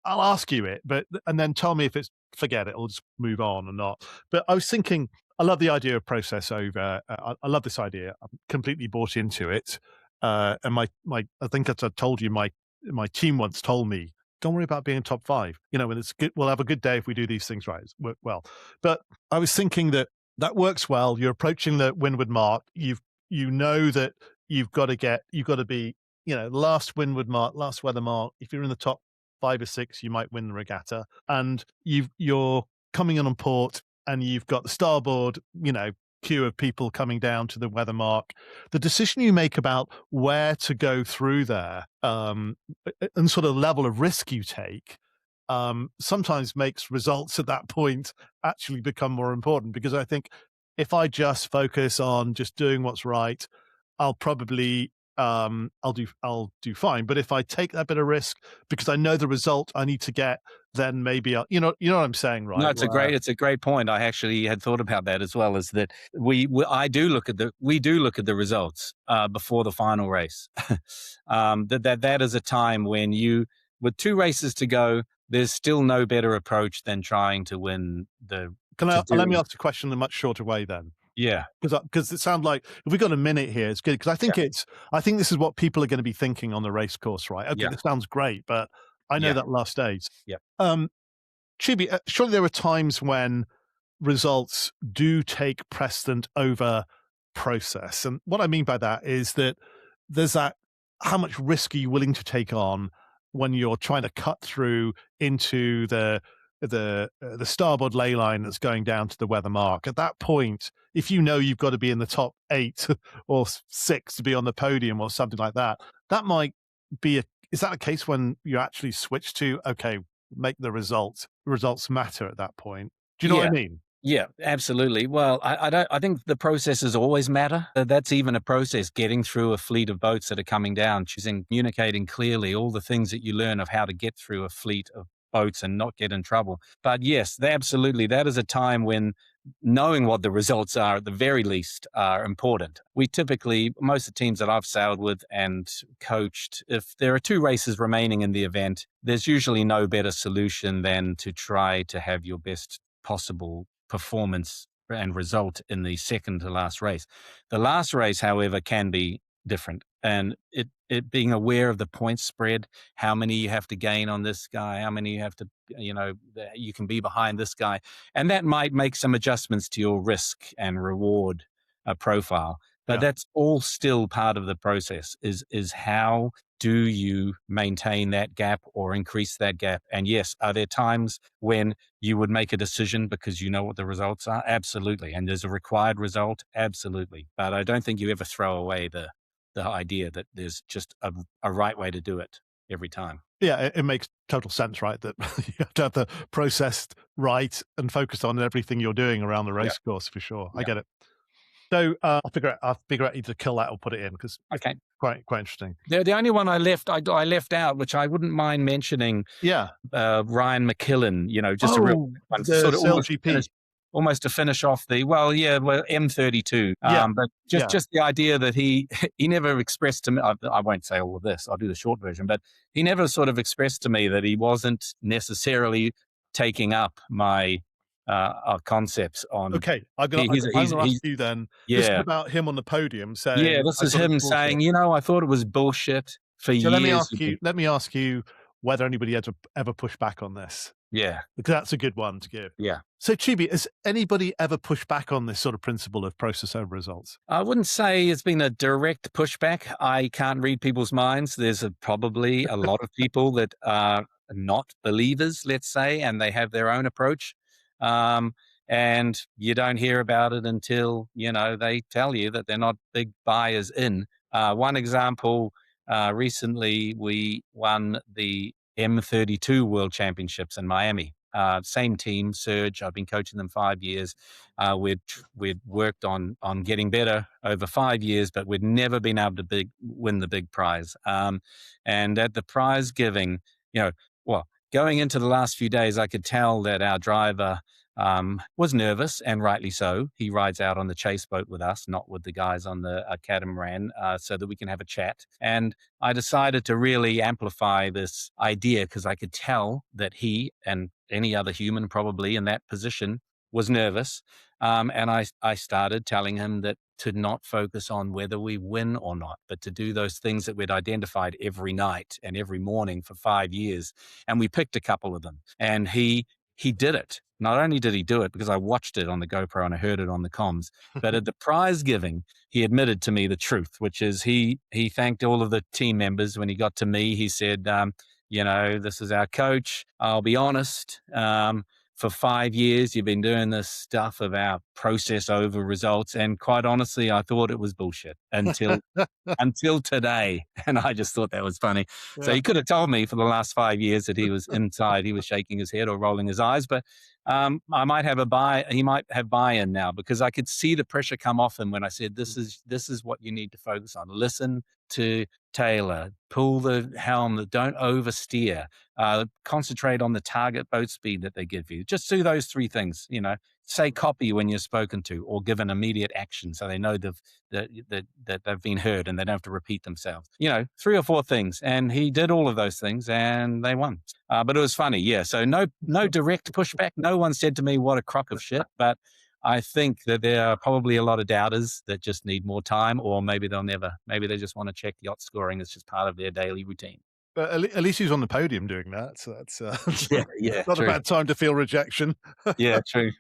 I'll ask you it, but and then tell me if it's forget it or just move on or not. But I was thinking, I love the idea of process over. I love this idea. I'm completely bought into it. And my I think as I told you, my team once told me, don't worry about being top five. You know, when it's good, we'll have a good day if we do these things right. Work well. But I was thinking that works well. You're approaching the windward mark. You know that you've got to be, last windward mark, last weather mark. If you're in the top 5 or 6, you might win the regatta. And you're coming in on port and you've got the starboard, queue of people coming down to the weather mark. The decision you make about where to go through there, and sort of level of risk you take, sometimes makes results at that point actually become more important, because I think if I just focus on just doing what's right, I'll probably I'll do fine. But if I take that bit of risk because I know the result I need to get, then maybe you know what I'm saying, No, right? it's a great point. I actually had thought about that as well. Is that we do look at the results before the final race. That is a time when with 2 races to go, there's still no better approach than trying to win Let me ask a question in a much shorter way then. Yeah, Because it sounds like if we've got a minute here, it's good. Because yeah, I think this is what people are going to be thinking on the race course, right? Okay, yeah, this sounds great, but I know yeah, that last stage. yeah, Um, Chibi, surely there are times when results do take precedent over process. And what I mean by that is that there's that how much risk are you willing to take on when you're trying to cut through into the starboard ley line that's going down to the weather mark. At that point, if you know you've got to be in the top 8 or 6 to be on the podium or something like that, that might be is that a case when you actually switch to, okay, make the results matter at that point? Do you know what I yeah. mean? Yeah, absolutely. Well, I don't. I think the processes always matter. That's even a process. Getting through a fleet of boats that are coming down, choosing, communicating clearly, all the things that you learn of how to get through a fleet of boats and not get in trouble. But yes, absolutely, that is a time when knowing what the results are at the very least are important. We typically, most of the teams that I've sailed with and coached, if there are 2 races remaining in the event, there's usually no better solution than to try to have your best possible performance and result in the second to last race. The last race, however, can be different. And it being aware of the point spread, how many you have to gain on this guy, how many you have to, you can be behind this guy. And that might make some adjustments to your risk and reward profile. But Yeah. that's all still part of the process is how do you maintain that gap or increase that gap? And yes, are there times when you would make a decision because you know what the results are? Absolutely. And there's a required result? Absolutely. But I don't think you ever throw away the idea that there's just a right way to do it every time. Yeah, it makes total sense, right? That you have to have the process right and focus on everything you're doing around the Yeah. race course for sure. I Yeah. get it. So I'll figure out either kill that or put it in because it's Okay. quite interesting. The only one I left out, which I wouldn't mind mentioning, Yeah. Ryan McKillen, just a real Oh, one, the sort of Sail GP. almost to finish off the M32. Yeah. But Yeah. just the idea that he he never expressed to me. I won't say all of this. I'll do the short version, but he never sort of expressed to me that he wasn't necessarily taking up my concepts on. Okay. I'm He's gonna ask you then. This is yeah. about him on the podium Yeah, saying, this "I is thought it was him bullshit." saying, I thought it was bullshit for So years. let me ask you whether anybody had to ever push back on this, Yeah, because that's a good one to give. yeah. So Chibi, has anybody ever pushed back on this sort of principle of process over results? I wouldn't say it's been a direct pushback. I can't read people's minds. There's probably a lot of people that are not believers, let's say, and they have their own approach. Um, and you don't hear about it until, they tell you that they're not big buyers in. One example, recently we won the M32 World Championships in Miami. Same team, Surge. I've been coaching them 5 years. We'd worked on getting better over 5 years, but we'd never been able to win the big prize. And at the prize giving, going into the last few days, I could tell that our driver was nervous, and rightly so. He rides out on the chase boat with us, not with the guys on the catamaran, so that we can have a chat. And I decided to really amplify this idea because I could tell that he and any other human probably in that position was nervous. And I started telling him that to not focus on whether we win or not, but to do those things that we'd identified every night and every morning for 5 years. And we picked a couple of them. And he did it. Not only did he do it because I watched it on the GoPro and I heard it on the comms, but at the prize giving, he admitted to me the truth, which is he thanked all of the team members. When he got to me, he said, this is our coach. I'll be honest. For 5 years, you've been doing this stuff about process over results. And quite honestly, I thought it was bullshit until today. And I just thought that was funny. Yeah. So he could have told me for the last 5 years that he was inside, he was shaking his head or rolling his eyes, but he might have buy-in now because I could see the pressure come off him when I said, this is what you need to focus on. Listen to Taylor, pull the helm, don't oversteer, concentrate on the target boat speed that they give you. Just do those 3 things, say copy when you're spoken to or give an immediate action so they know that they've been heard and they don't have to repeat themselves. 3 or 4 things. And he did all of those things and they won. But it was funny. Yeah. So no direct pushback. No one said to me, what a crock of shit. But I think that there are probably a lot of doubters that just need more time, or maybe maybe they just want to check yacht scoring. It's just part of their daily routine. But at least he's on the podium doing that. So that's Yeah, not true. a bad time to feel rejection. Yeah, true.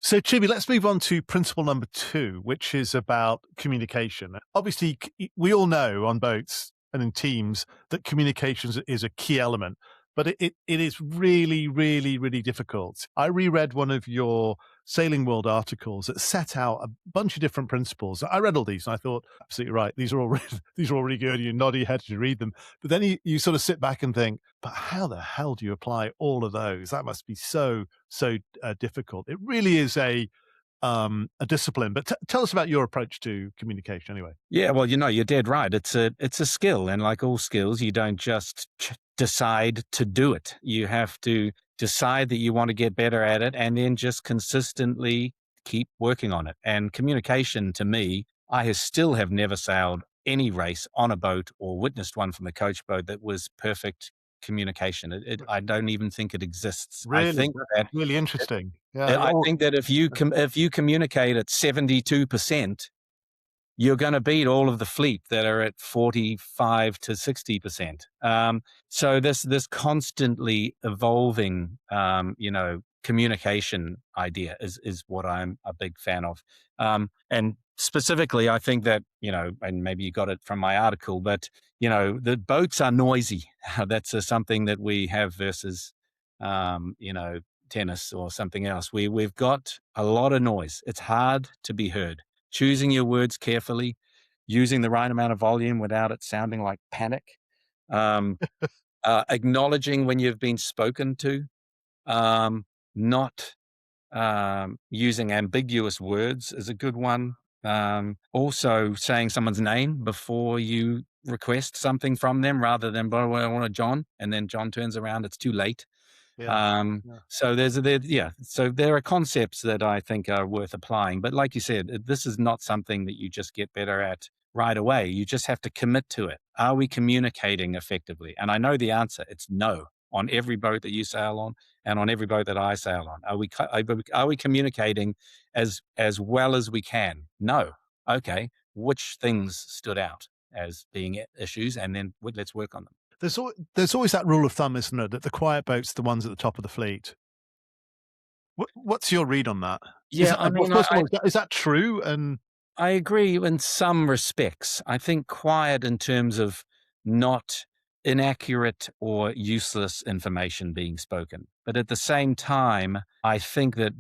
So, Chibi, let's move on to principle number 2, which is about communication. Obviously, we all know on boats and in teams that communication is a key element, but it is really, really, really difficult. I reread one of your Sailing World articles that set out a bunch of different principles. I read all these and I thought, absolutely right. These are all really good. You nod your head as you read them. But then you sort of sit back and think, but how the hell do you apply all of those? That must be so difficult. It really is a discipline. But tell us about your approach to communication anyway. Yeah, well, you're dead right. It's a skill. And like all skills, you don't just decide to do it. You have to decide that you want to get better at it and then just consistently keep working on it. And communication to me, still have never sailed any race on a boat or witnessed one from the coach boat that was perfect communication. I don't even think it exists. Really? That's really interesting. Yeah. I think that if you communicate at 72%, you're going to beat all of the fleet that are at 45 to 60%. So this constantly evolving, communication idea is what I'm a big fan of. And specifically, I think that, and maybe you got it from my article, but, the boats are noisy. That's something that we have versus, tennis or something else. We've got a lot of noise. It's hard to be heard. Choosing your words carefully, using the right amount of volume without it sounding like panic, um, acknowledging when you've been spoken to, not using ambiguous words is a good one. Also saying someone's name before you request something from them rather than, "By the way, I want a John," and then John turns around, it's too late. Yeah. So so there are concepts that I think are worth applying. But like you said, this is not something that you just get better at right away. You just have to commit to it. Are we communicating effectively? And I know the answer. It's no on every boat that you sail on and on every boat that I sail on. Are we communicating as well as we can? No. Okay. Which things stood out as being issues? And then let's work on them. There's always that rule of thumb, isn't there, that the quiet boats are the ones at the top of the fleet. What's your read on that? Yeah, I mean, first of all, is that true? And I agree in some respects. I think quiet in terms of not inaccurate or useless information being spoken. But at the same time, I think that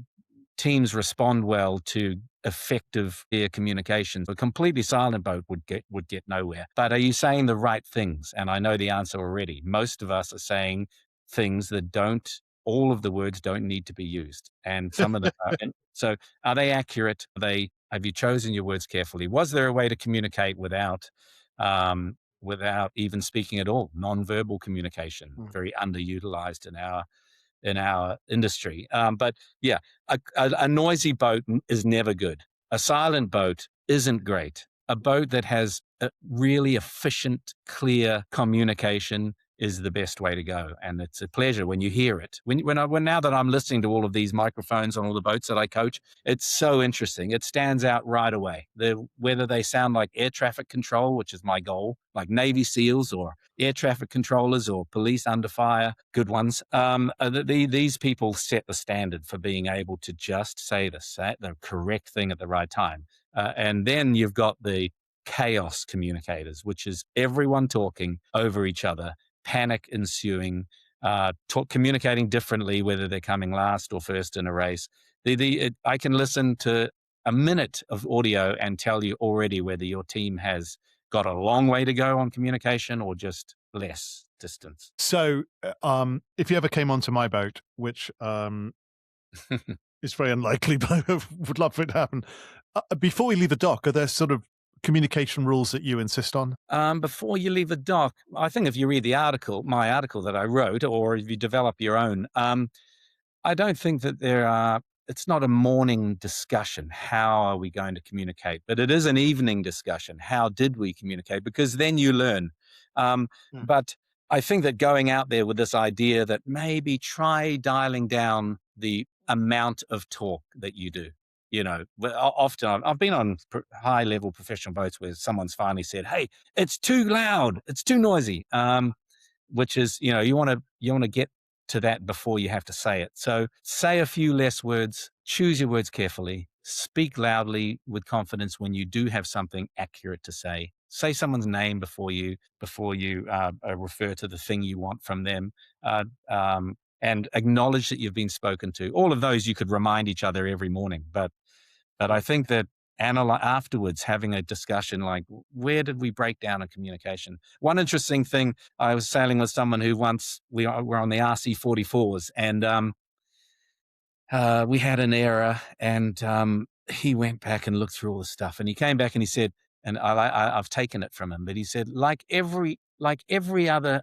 teams respond well to effective air communication. A completely silent boat would get nowhere. But are you saying the right things? And I know the answer already. Most of us are saying things that all of the words don't need to be used. And some of them are. So are they accurate? Have you chosen your words carefully? Was there a way to communicate without even speaking at all? Non-verbal communication, very underutilized in our industry. But yeah, a noisy boat is never good. A silent boat isn't great. A boat that has a really efficient, clear communication is the best way to go. And it's a pleasure when you hear it. Now that I'm listening to all of these microphones on all the boats that I coach, it's so interesting. It stands out right away. Whether they sound like air traffic control, which is my goal, like Navy SEALs or air traffic controllers or police under fire, good ones. These people set the standard for being able to just say the correct thing at the right time. And then you've got the chaos communicators, which is everyone talking over each other, panic ensuing, communicating differently, whether they're coming last or first in a race. I can listen to a minute of audio and tell you already whether your team has got a long way to go on communication or just less distance. So if you ever came onto my boat, which is very unlikely, but I would love for it to happen, before we leave the dock, are there sort of communication rules that you insist on? Before you leave the dock, I think if you read my article that I wrote, or if you develop your own, I don't think that it's not a morning discussion. How are we going to communicate? But it is an evening discussion. How did we communicate? Because then you learn. But I think that going out there with this idea that maybe try dialing down the amount of talk that you do. Often I've been on high-level professional boats where someone's finally said, "Hey, it's too loud, it's too noisy," which is, you want to get to that before you have to say it. So say a few less words, choose your words carefully, speak loudly with confidence when you do have something accurate to say. Say someone's name before you refer to the thing you want from them. And acknowledge that you've been spoken to. All of those you could remind each other every morning. But I think that afterwards, having a discussion like, where did we break down in communication? One interesting thing, I was sailing with someone who once, we were on the RC-44s, and we had an error, and he went back and looked through all the stuff, and he came back and he said, and I've taken it from him, but he said,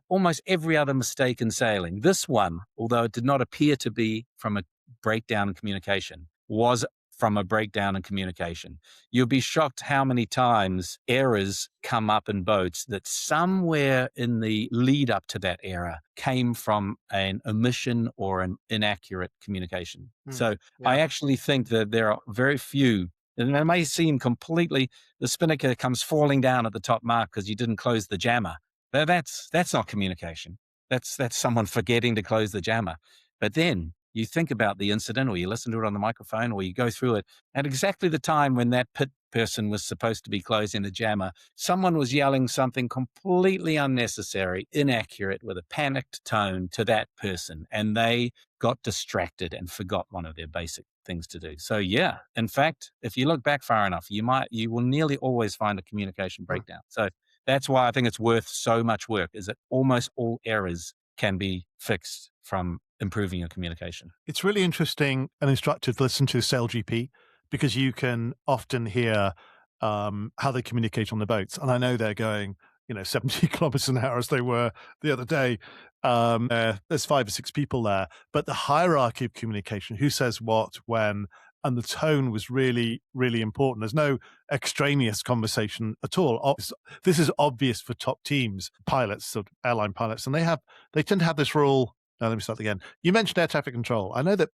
almost every other mistake in sailing, this one, although it did not appear to be from a breakdown in communication, was from a breakdown in communication. You'll be shocked how many times errors come up in boats that somewhere in the lead up to that error came from an omission or an inaccurate communication. So I actually think that there are very few, and it may seem completely, the spinnaker comes falling down at the top mark because you didn't close the jammer. That's not communication. That's someone forgetting to close the jammer. But then you think about the incident, or you listen to it on the microphone, or you go through it at exactly the time when that pit person was supposed to be closing the jammer. Someone was yelling something completely unnecessary, inaccurate, with a panicked tone to that person, and they got distracted and forgot one of their basic things to do. So yeah, in fact, if you look back far enough, you will nearly always find a communication breakdown. So that's why I think it's worth so much work, is that almost all errors can be fixed from improving your communication. It's really interesting and instructive to listen to SailGP, because you can often hear how they communicate on the boats. And I know they're going, 70 kilometers an hour as they were the other day. There's 5 or 6 people there, but the hierarchy of communication, who says what, when, and the tone was really, really important. There's no extraneous conversation at all. This is obvious for top teams, pilots, sort of airline pilots, and they tend to have this rule. Now, let me start again. You mentioned air traffic control. I know that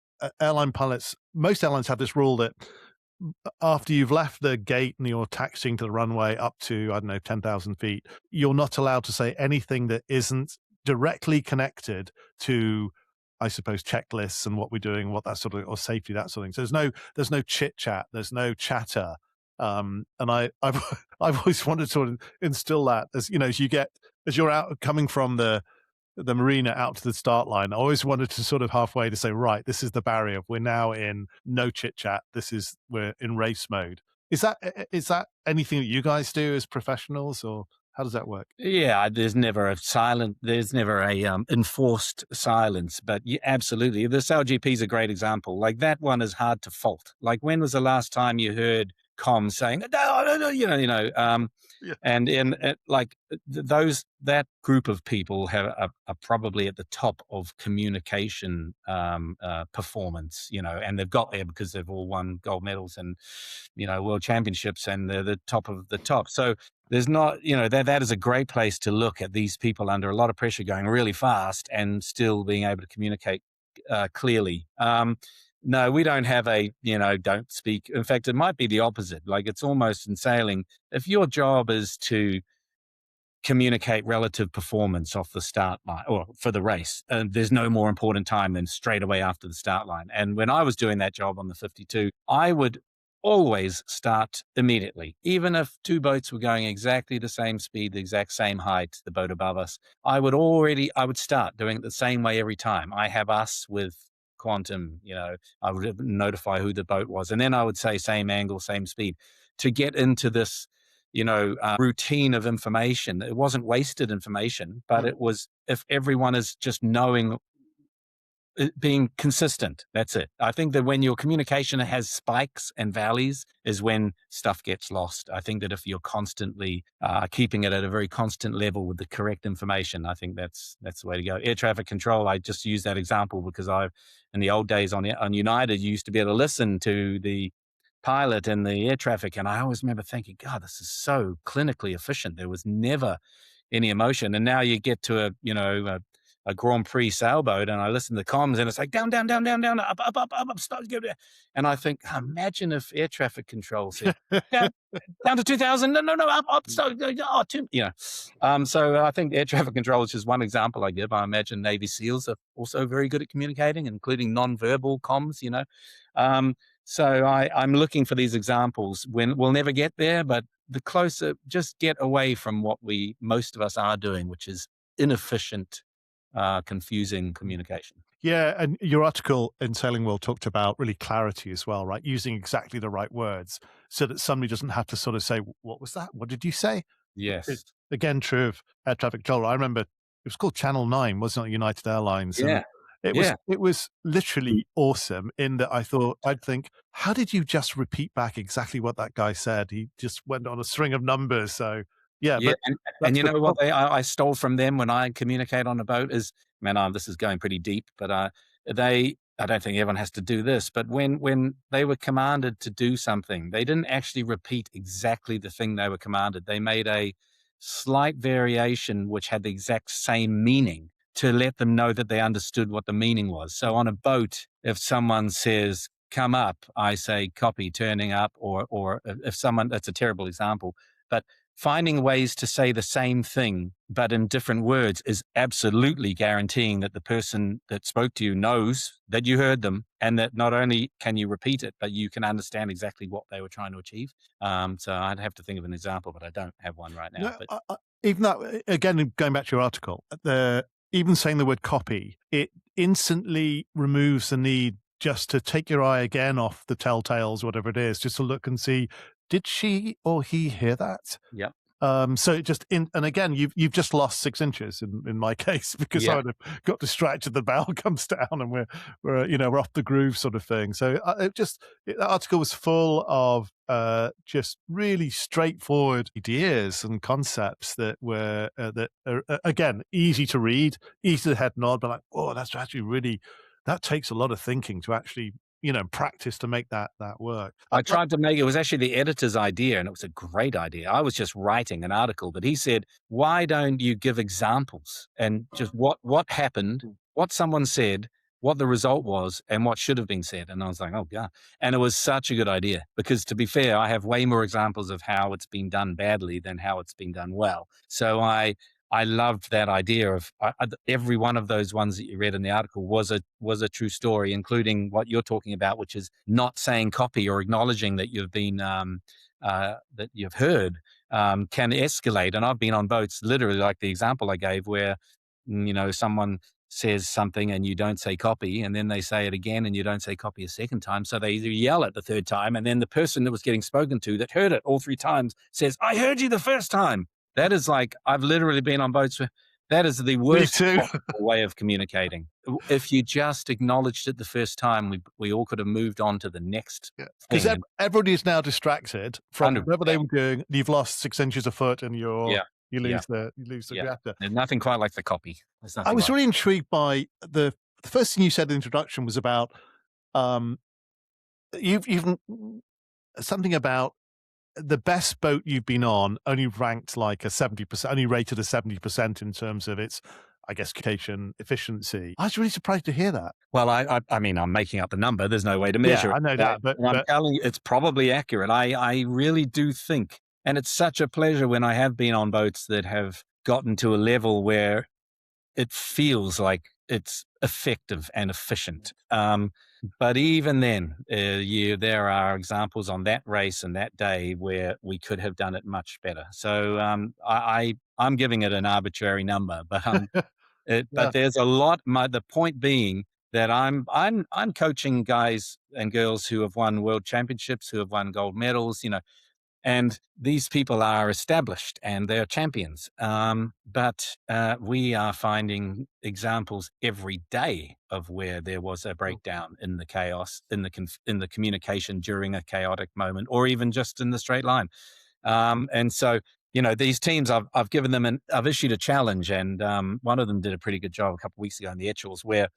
airline pilots, most airlines have this rule that after you've left the gate and you're taxiing to the runway up to, 10,000 feet, you're not allowed to say anything that isn't directly connected to, I suppose, checklists and what we're doing, what that sort of, or safety, that sort of thing. So there's no chit chat, there's no chatter. And I've always wanted to sort of instill that as you're out coming from the marina out to the start line. I always wanted to sort of halfway to say, right, this is the barrier. We're now in no chit chat. We're in race mode. Is that anything that you guys do as professionals, or how does that work? Yeah, there's never a enforced silence, but absolutely. The SailGP is a great example. Like, that one is hard to fault. Like, when was the last time you heard comms saying, no, Yeah. and that group of people are probably at the top of communication performance, and they've got there because they've all won gold medals and, world championships, and they're the top of the top. So there's not, that is a great place to look at these people under a lot of pressure going really fast and still being able to communicate clearly. No, we don't have don't speak. In fact, it might be the opposite. Like, it's almost in sailing, if your job is to communicate relative performance off the start line or for the race, there's no more important time than straight away after the start line. And when I was doing that job on the 52, I would always start immediately. Even if 2 boats were going exactly the same speed, the exact same height, the boat above us, I would start doing it the same way every time. I have us with quantum, I would notify who the boat was. And then I would say same angle, same speed, to get into this, routine of information. It wasn't wasted information, but it was, if everyone is just knowing, being consistent. That's it. I think that when your communication has spikes and valleys is when stuff gets lost. I think that if you're constantly keeping it at a very constant level with the correct information, I think that's the way to go. Air traffic control, I just use that example because in the old days on United, you used to be able to listen to the pilot and the air traffic, and I always remember thinking, God, this is so clinically efficient. There was never any emotion. And now you get to a Grand Prix sailboat, and I listen to the comms, and it's like down, down, down, down, down, up, up, up, up, stop, go down. And I think, imagine if air traffic control said down to 2,000, no, up, stop, so I think air traffic control is just one example I give. I imagine Navy SEALs are also very good at communicating, including non-verbal comms. So I'm looking for these examples. When we'll never get there, but the closer, just get away from what most of us are doing, which is inefficient, confusing communication. Yeah, and your article in Sailing World talked about really clarity as well, right? Using exactly the right words so that somebody doesn't have to sort of say, what was that? What did you say? Yes. It's, again, true of air traffic control. I remember it was called Channel 9, wasn't it? United Airlines. Yeah. Yeah. It was literally awesome in that I'd think, how did you just repeat back exactly what that guy said? He just went on a string of numbers. So yeah, Yeah, but and that's you the know what problem. I stole from them when I communicate on a boat is, man, this is going pretty deep, but I don't think everyone has to do this, but when they were commanded to do something, they didn't actually repeat exactly the thing they were commanded. They made a slight variation which had the exact same meaning to let them know that they understood what the meaning was. So on a boat, if someone says come up, I say copy, turning up, or if someone, that's a terrible example, but finding ways to say the same thing but in different words is absolutely guaranteeing that the person that spoke to you knows that you heard them, and that not only can you repeat it, but you can understand exactly what they were trying to achieve. So I'd have to think of an example, but I don't have one right now. No, But even that, again, going back to your article, even saying the word copy, it instantly removes the need just to take your eye again off the telltales, whatever it is, just to look and see, did she or he hear that? yeah, So it just and again, you've just lost 6 inches in my case because I yeah, would have got distracted. The bell comes down and we're off the groove sort of thing. So that article was full of just really straightforward ideas and concepts that are again easy to read, easy to head nod, but like, oh, that's actually really, that takes a lot of thinking to actually practice to make that work. I tried to make it was actually the editor's idea, and it was a great idea. I was just writing an article, but he said, "Why don't you give examples and just what happened, what someone said, what the result was, and what should have been said?" And I was like, "Oh god!" And it was such a good idea because, to be fair, I have way more examples of how it's been done badly than how it's been done well. So I loved that idea of every one of those ones that you read in the article was a true story, including what you're talking about, which is not saying copy or acknowledging that you've been that you've heard can escalate. And I've been on boats, literally like the example I gave, where someone says something and you don't say copy, and then they say it again and you don't say copy a second time. So they either yell it the third time, and then the person that was getting spoken to that heard it all three times says, "I heard you the first time." That is like, I've literally been on boats where that is the Me worst too. possible way of communicating. If you just acknowledged it the first time, we all could have moved on to the next Because thing. And everybody is now distracted from whatever they 100%. were doing. You've lost 6 inches of foot, and Yeah, you yeah, lose the yeah. reactor. There's nothing quite like the copy. There's I nothing was like really intrigued by the first thing you said in the introduction was about um, you've something about the best boat you've been on only ranked like a 70%, only rated a 70% in terms of its, I guess, communication efficiency. I was really surprised to hear that. Well, I mean, I'm making up the number. There's no way to Yeah, measure it. I know But that, I'm but telling you, it's probably accurate. I really do think, and it's such a pleasure when I have been on boats that have gotten to a level where it feels like it's effective and efficient. But even then, there are examples on that race and that day where we could have done it much better. So I'm giving it an arbitrary number, but yeah. there's a lot. The point being that I'm coaching guys and girls who have won world championships, who have won gold medals, and these people are established and they're champions. But we are finding examples every day of where there was a breakdown in the chaos, in the communication during a chaotic moment, or even just in the straight line. And so, these teams, I've given them I've issued a challenge, and one of them did a pretty good job a couple of weeks ago in the Etchells, where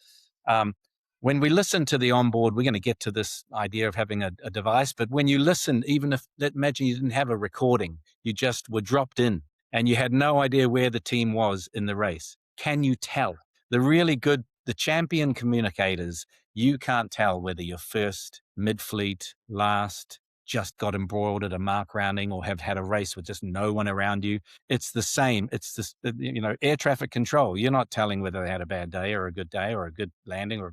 um, when we listen to the onboard, we're going to get to this idea of having a device. But when you listen, even if, imagine you didn't have a recording, you just were dropped in and you had no idea where the team was in the race. Can you tell? The champion communicators, you can't tell whether you're first, mid-fleet, last, just got embroiled at a mark rounding, or have had a race with just no one around you. It's the same. It's this, air traffic control. You're not telling whether they had a bad day or a good day or a good landing,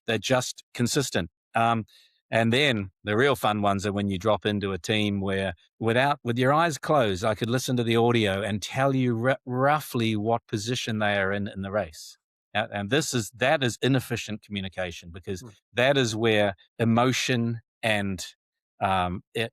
they're just consistent. And then the real fun ones are when you drop into a team where, with your eyes closed, I could listen to the audio and tell you roughly what position they are in the race. And that is inefficient communication, because that is where emotion and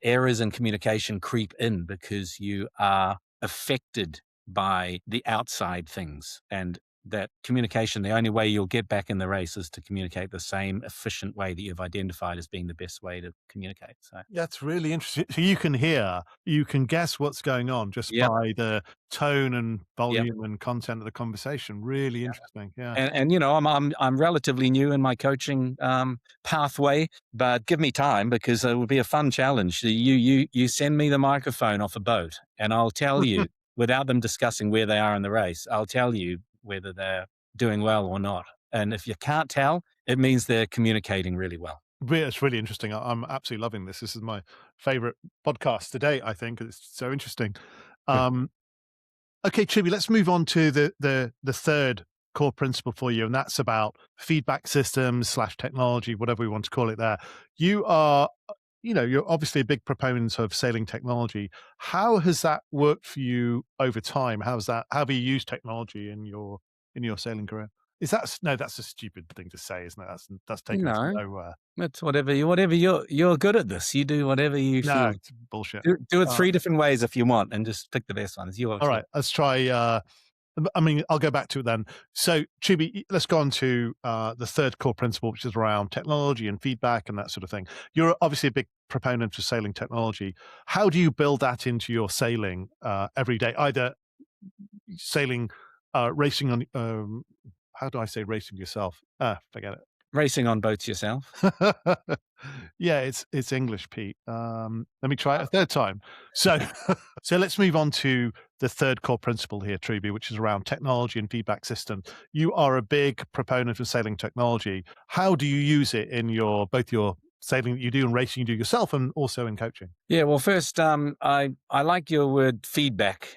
errors in communication creep in, because you are affected by the outside things. And that communication, the only way you'll get back in the race is to communicate the same efficient way that you've identified as being the best way to communicate. So, That's really interesting. So you can guess what's going on just yep, by the tone and yep. volume and content of the conversation. Really interesting. Yeah. And I'm relatively new in my coaching pathway, but give me time because it would be a fun challenge. You send me the microphone off a boat, and I'll tell you without them discussing where they are in the race. I'll tell you whether they're doing well or not. And if you can't tell, it means they're communicating really well. It's really interesting. I'm absolutely loving this. This is my favorite podcast today, I think. It's so interesting. Good. Um, okay, Truby, let's move on to the third core principle for you, and that's about feedback systems slash technology, whatever we want to call it there. You are, you're obviously a big proponent of sailing technology. How has that worked for you over time? How have you used technology in your sailing career? No, that's a stupid thing to say, isn't it? That's taken us No, nowhere. it's whatever you're good at this. You do whatever you No, feel. it's bullshit. Do it Uh, three different ways if you want, and just pick the best one. It's your all choice. right, let's try. I mean, I'll go back to it then. So, Truby, let's go on to the third core principle, which is around technology and feedback and that sort of thing. You're obviously a big proponent of sailing technology. How do you build that into your sailing every day? Either sailing, racing on. How do I say racing yourself? Forget Racing on boats yourself. it. Yeah, it's English, Pete. Let me try it a third time. So, so let's move on to the third core principle here, Truby, which is around technology and feedback system. You are a big proponent of sailing technology. How do you use it in both your sailing that you do and racing you do yourself, and also in coaching? Yeah, well, first, I like your word feedback.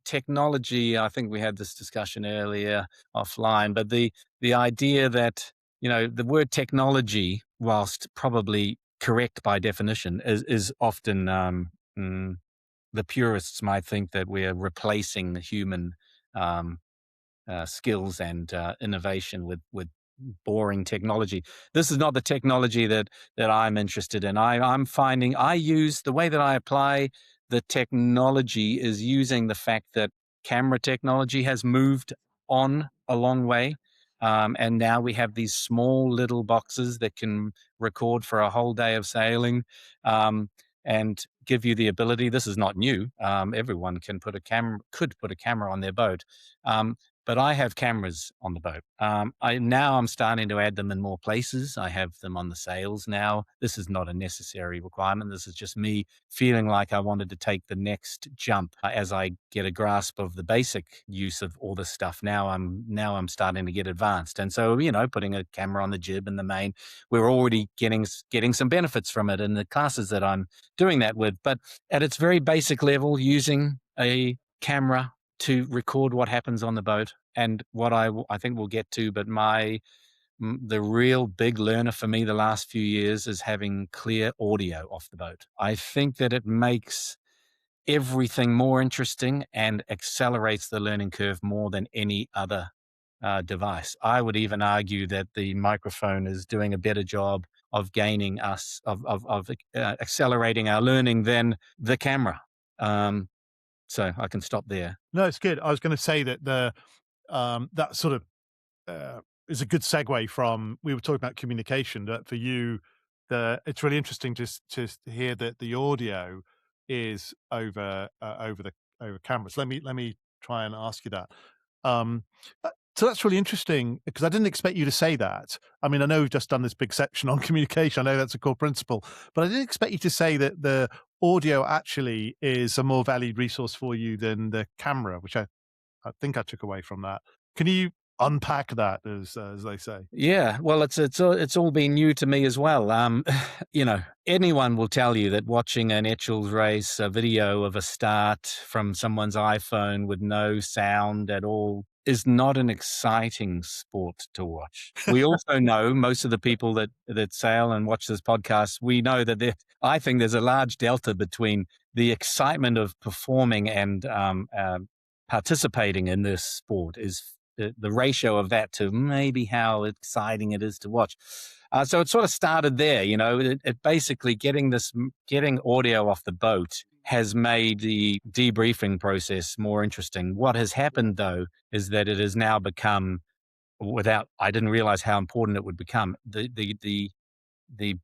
Technology, I think we had this discussion earlier offline, but the idea that, the word technology, whilst probably correct by definition, is often the purists might think that we're replacing the human um, skills and innovation with boring technology. This is not the technology that I'm interested in. I'm finding I use the way that I apply the technology is using the fact that camera technology has moved on a long way. And now we have these small little boxes that can record for a whole day of sailing. And give you the ability. This is not new. Everyone could put a camera on their boat. But I have cameras on the boat. I'm starting to add them in more places. I have them on the sails now. This is not a necessary requirement. This is just me feeling like I wanted to take the next jump as I get a grasp of the basic use of all this stuff. Now I'm starting to get advanced, and so putting a camera on the jib and the main, we're already getting some benefits from it in the classes that I'm doing that with. But at its very basic level, using a camera to record what happens on the boat and what I think we'll get to, but the real big learner for me the last few years is having clear audio off the boat. I think that it makes everything more interesting and accelerates the learning curve more than any other device. I would even argue that the microphone is doing a better job of gaining us of accelerating our learning than the camera. So I can stop there. No, it's good. I was going to say that that sort of is a good segue from we were talking about communication. That for you, it's really interesting to hear that the audio is over cameras. Let me try and ask you that. Um, so that's really interesting because I didn't expect you to say that. I mean, I know we've just done this big section on communication. I know that's a core principle, but I didn't expect you to say that the audio actually is a more valued resource for you than the camera, which I think I took away from that. Can you unpack that, as they say? Yeah, well, it's all been new to me as well. Anyone will tell you that watching an Etchells race, a video of a start from someone's iPhone with no sound at all, is not an exciting sport to watch. We also know most of the people that sail and watch this podcast. We know that I think there's a large delta between the excitement of performing and participating in this sport is the ratio of that to maybe how exciting it is to watch. So it sort of started there, it basically getting audio off the boat has made the debriefing process more interesting. What has happened, though, is that it has now become, I didn't realize how important it would become. The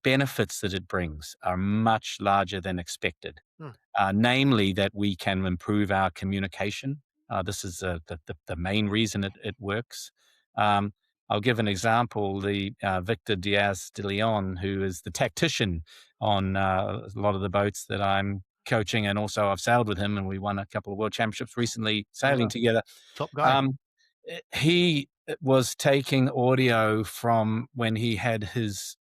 benefits that it brings are much larger than expected. Hmm. Namely that we can improve our communication. This is the main reason it works. Um, I'll give an example. The Victor Diaz de Leon, who is the tactician on a lot of the boats that I'm coaching, and also I've sailed with him, and we won a couple of world championships recently sailing together. Top guy. He was taking audio from when he had his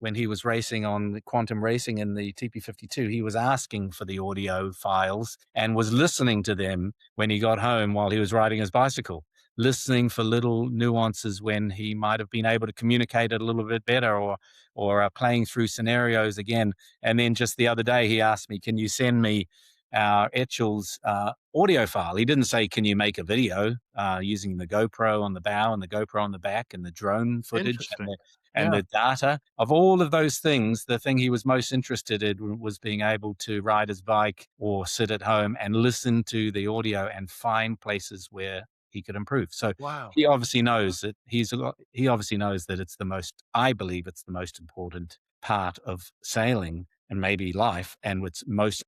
when he was racing on the quantum racing in the TP52. He was asking for the audio files and was listening to them when he got home while he was riding his bicycle, listening for little nuances when he might have been able to communicate it a little bit better, or playing through scenarios again. And then just the other day, he asked me, "Can you send me our Etchel's audio file?" He didn't say, "Can you make a video using the GoPro on the bow and the GoPro on the back and the drone footage and the data?" Of all of those things, the thing he was most interested in was being able to ride his bike or sit at home and listen to the audio and find places where he could improve. So Wow. he obviously knows that he obviously knows that I believe it's the most important part of sailing and maybe life, and it's most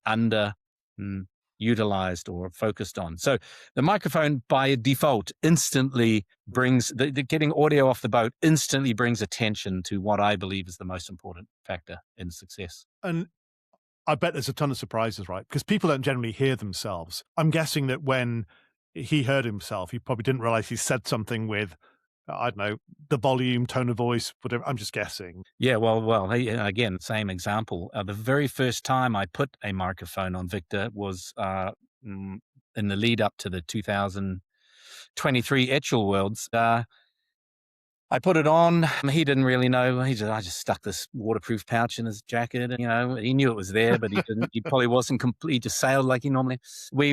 utilized or focused on. So the microphone by default instantly brings the getting audio off the boat instantly brings attention to what I believe is the most important factor in success. And I bet there's a ton of surprises, right? Because people don't generally hear themselves. I'm guessing that when he heard himself, he probably didn't realize he said something with, I don't know, the volume, tone of voice, whatever. I'm just guessing. Yeah, well, hey, again, same example. The very first time I put a microphone on Victor was in the lead up to the 2023 Etchel Worlds. I put it on. He didn't really know. I just stuck this waterproof pouch in his jacket. And, he knew it was there, but he didn't. He probably wasn't complete. He just sailed like he normally. We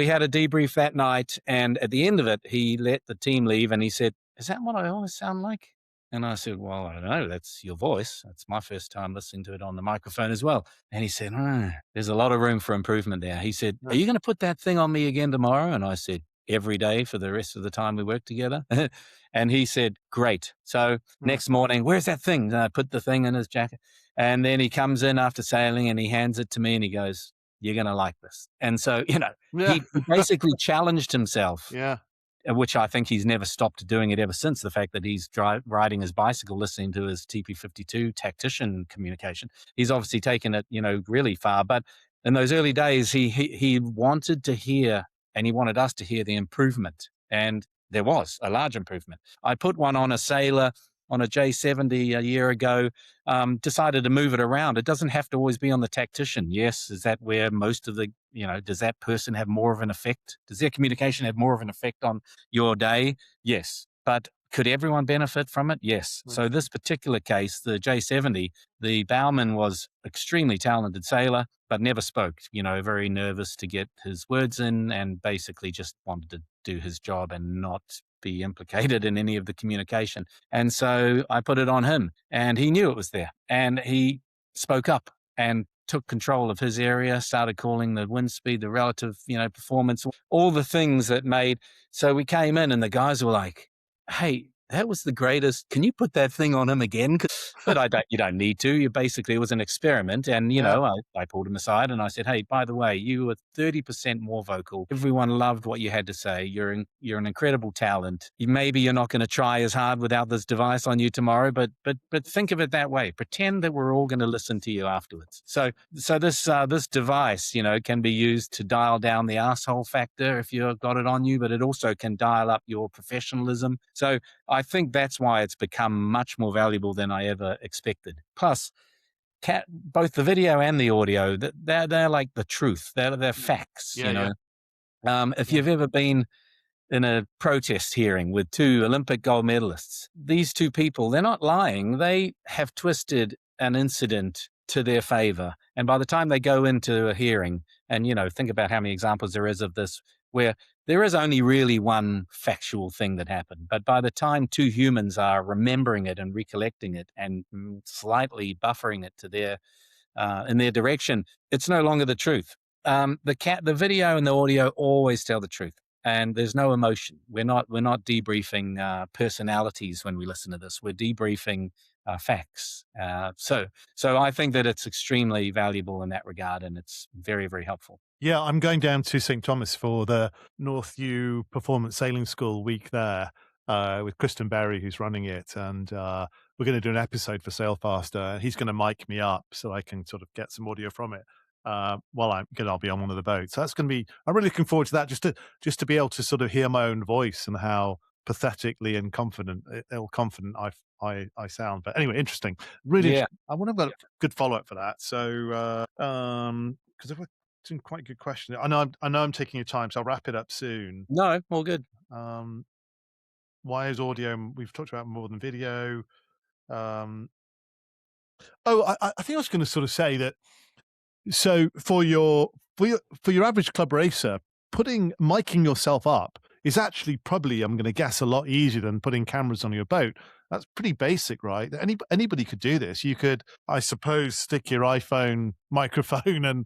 had a debrief that night, and at the end of it, he let the team leave, and he said, "Is that what I always sound like?" And I said, "Well, I don't know. That's your voice. That's my first time listening to it on the microphone as well." And he said, "There's a lot of room for improvement there." He said, "Are you going to put that thing on me again tomorrow?" And I said, "Every day for the rest of the time we work together." And he said, "Great." So next morning, "Where's that thing?" And I put the thing in his jacket. And then he comes in after sailing and he hands it to me and he goes, "You're going to like this." And so, he basically challenged himself. Yeah. Which I think he's never stopped doing it ever since. The fact that he's riding his bicycle, listening to his TP52 tactician communication, he's obviously taken it, really far. But in those early days, he wanted to hear, and he wanted us to hear the improvement, and there was a large improvement. I put one on a sailor on a J70 a year ago, decided to move it around. It doesn't have to always be on the tactician. Yes, is that where most of the, does that person have more of an effect? Does their communication have more of an effect on your day? Yes. But could everyone benefit from it? Yes. So this particular case, the J70, the bowman was extremely talented sailor, but never spoke, very nervous to get his words in and basically just wanted to do his job and not be implicated in any of the communication. And so I put it on him and he knew it was there and he spoke up and took control of his area, started calling the wind speed, the relative, performance, all the things that made. So we came in and the guys were like, "Hey, that was the greatest. Can you put that thing on him again?" But you don't need to. It was an experiment. And, I pulled him aside and I said, "Hey, by the way, you were 30% more vocal. Everyone loved what you had to say. You're an incredible talent. Maybe you're not going to try as hard without this device on you tomorrow, but think of it that way. Pretend that we're all going to listen to you afterwards." So this device, can be used to dial down the asshole factor if you've got it on you, but it also can dial up your professionalism. So I think that's why it's become much more valuable than I ever expected. Plus, both the video and the audio, they're like the truth. They're facts. If you've ever been in a protest hearing with two Olympic gold medalists, these two people, they're not lying. They have twisted an incident to their favor. And by the time they go into a hearing, and, think about how many examples there is of this, where there is only really one factual thing that happened. But by the time two humans are remembering it and recollecting it and slightly buffering it to their in their direction, it's no longer the truth. The video and the audio always tell the truth, and there's no emotion. We're not debriefing personalities when we listen to this. We're debriefing facts. So I think that it's extremely valuable in that regard, and it's very, very helpful. Yeah, I'm going down to St. Thomas for the Northview Performance Sailing School week there with Kristen Berry, who's running it. And we're going to do an episode for Sail Faster. He's going to mic me up so I can sort of get some audio from it while I'll be on one of the boats. So that's going to be, I'm really looking forward to that, just to be able to sort of hear my own voice and how pathetically and confident I sound. But anyway, interesting. Really, Yeah. I want to have a good follow up for that. So, because if some quite good question. I know I'm taking your time, so I'll wrap it up soon. No, all good. Um, why is audio? We've talked about more than video. Um, I think I was going to sort of say that. So for your average club racer, putting miking yourself up is actually probably, I'm going to guess, a lot easier than putting cameras on your boat. That's pretty basic, right? Anybody could do this. You could, I suppose, stick your iPhone microphone and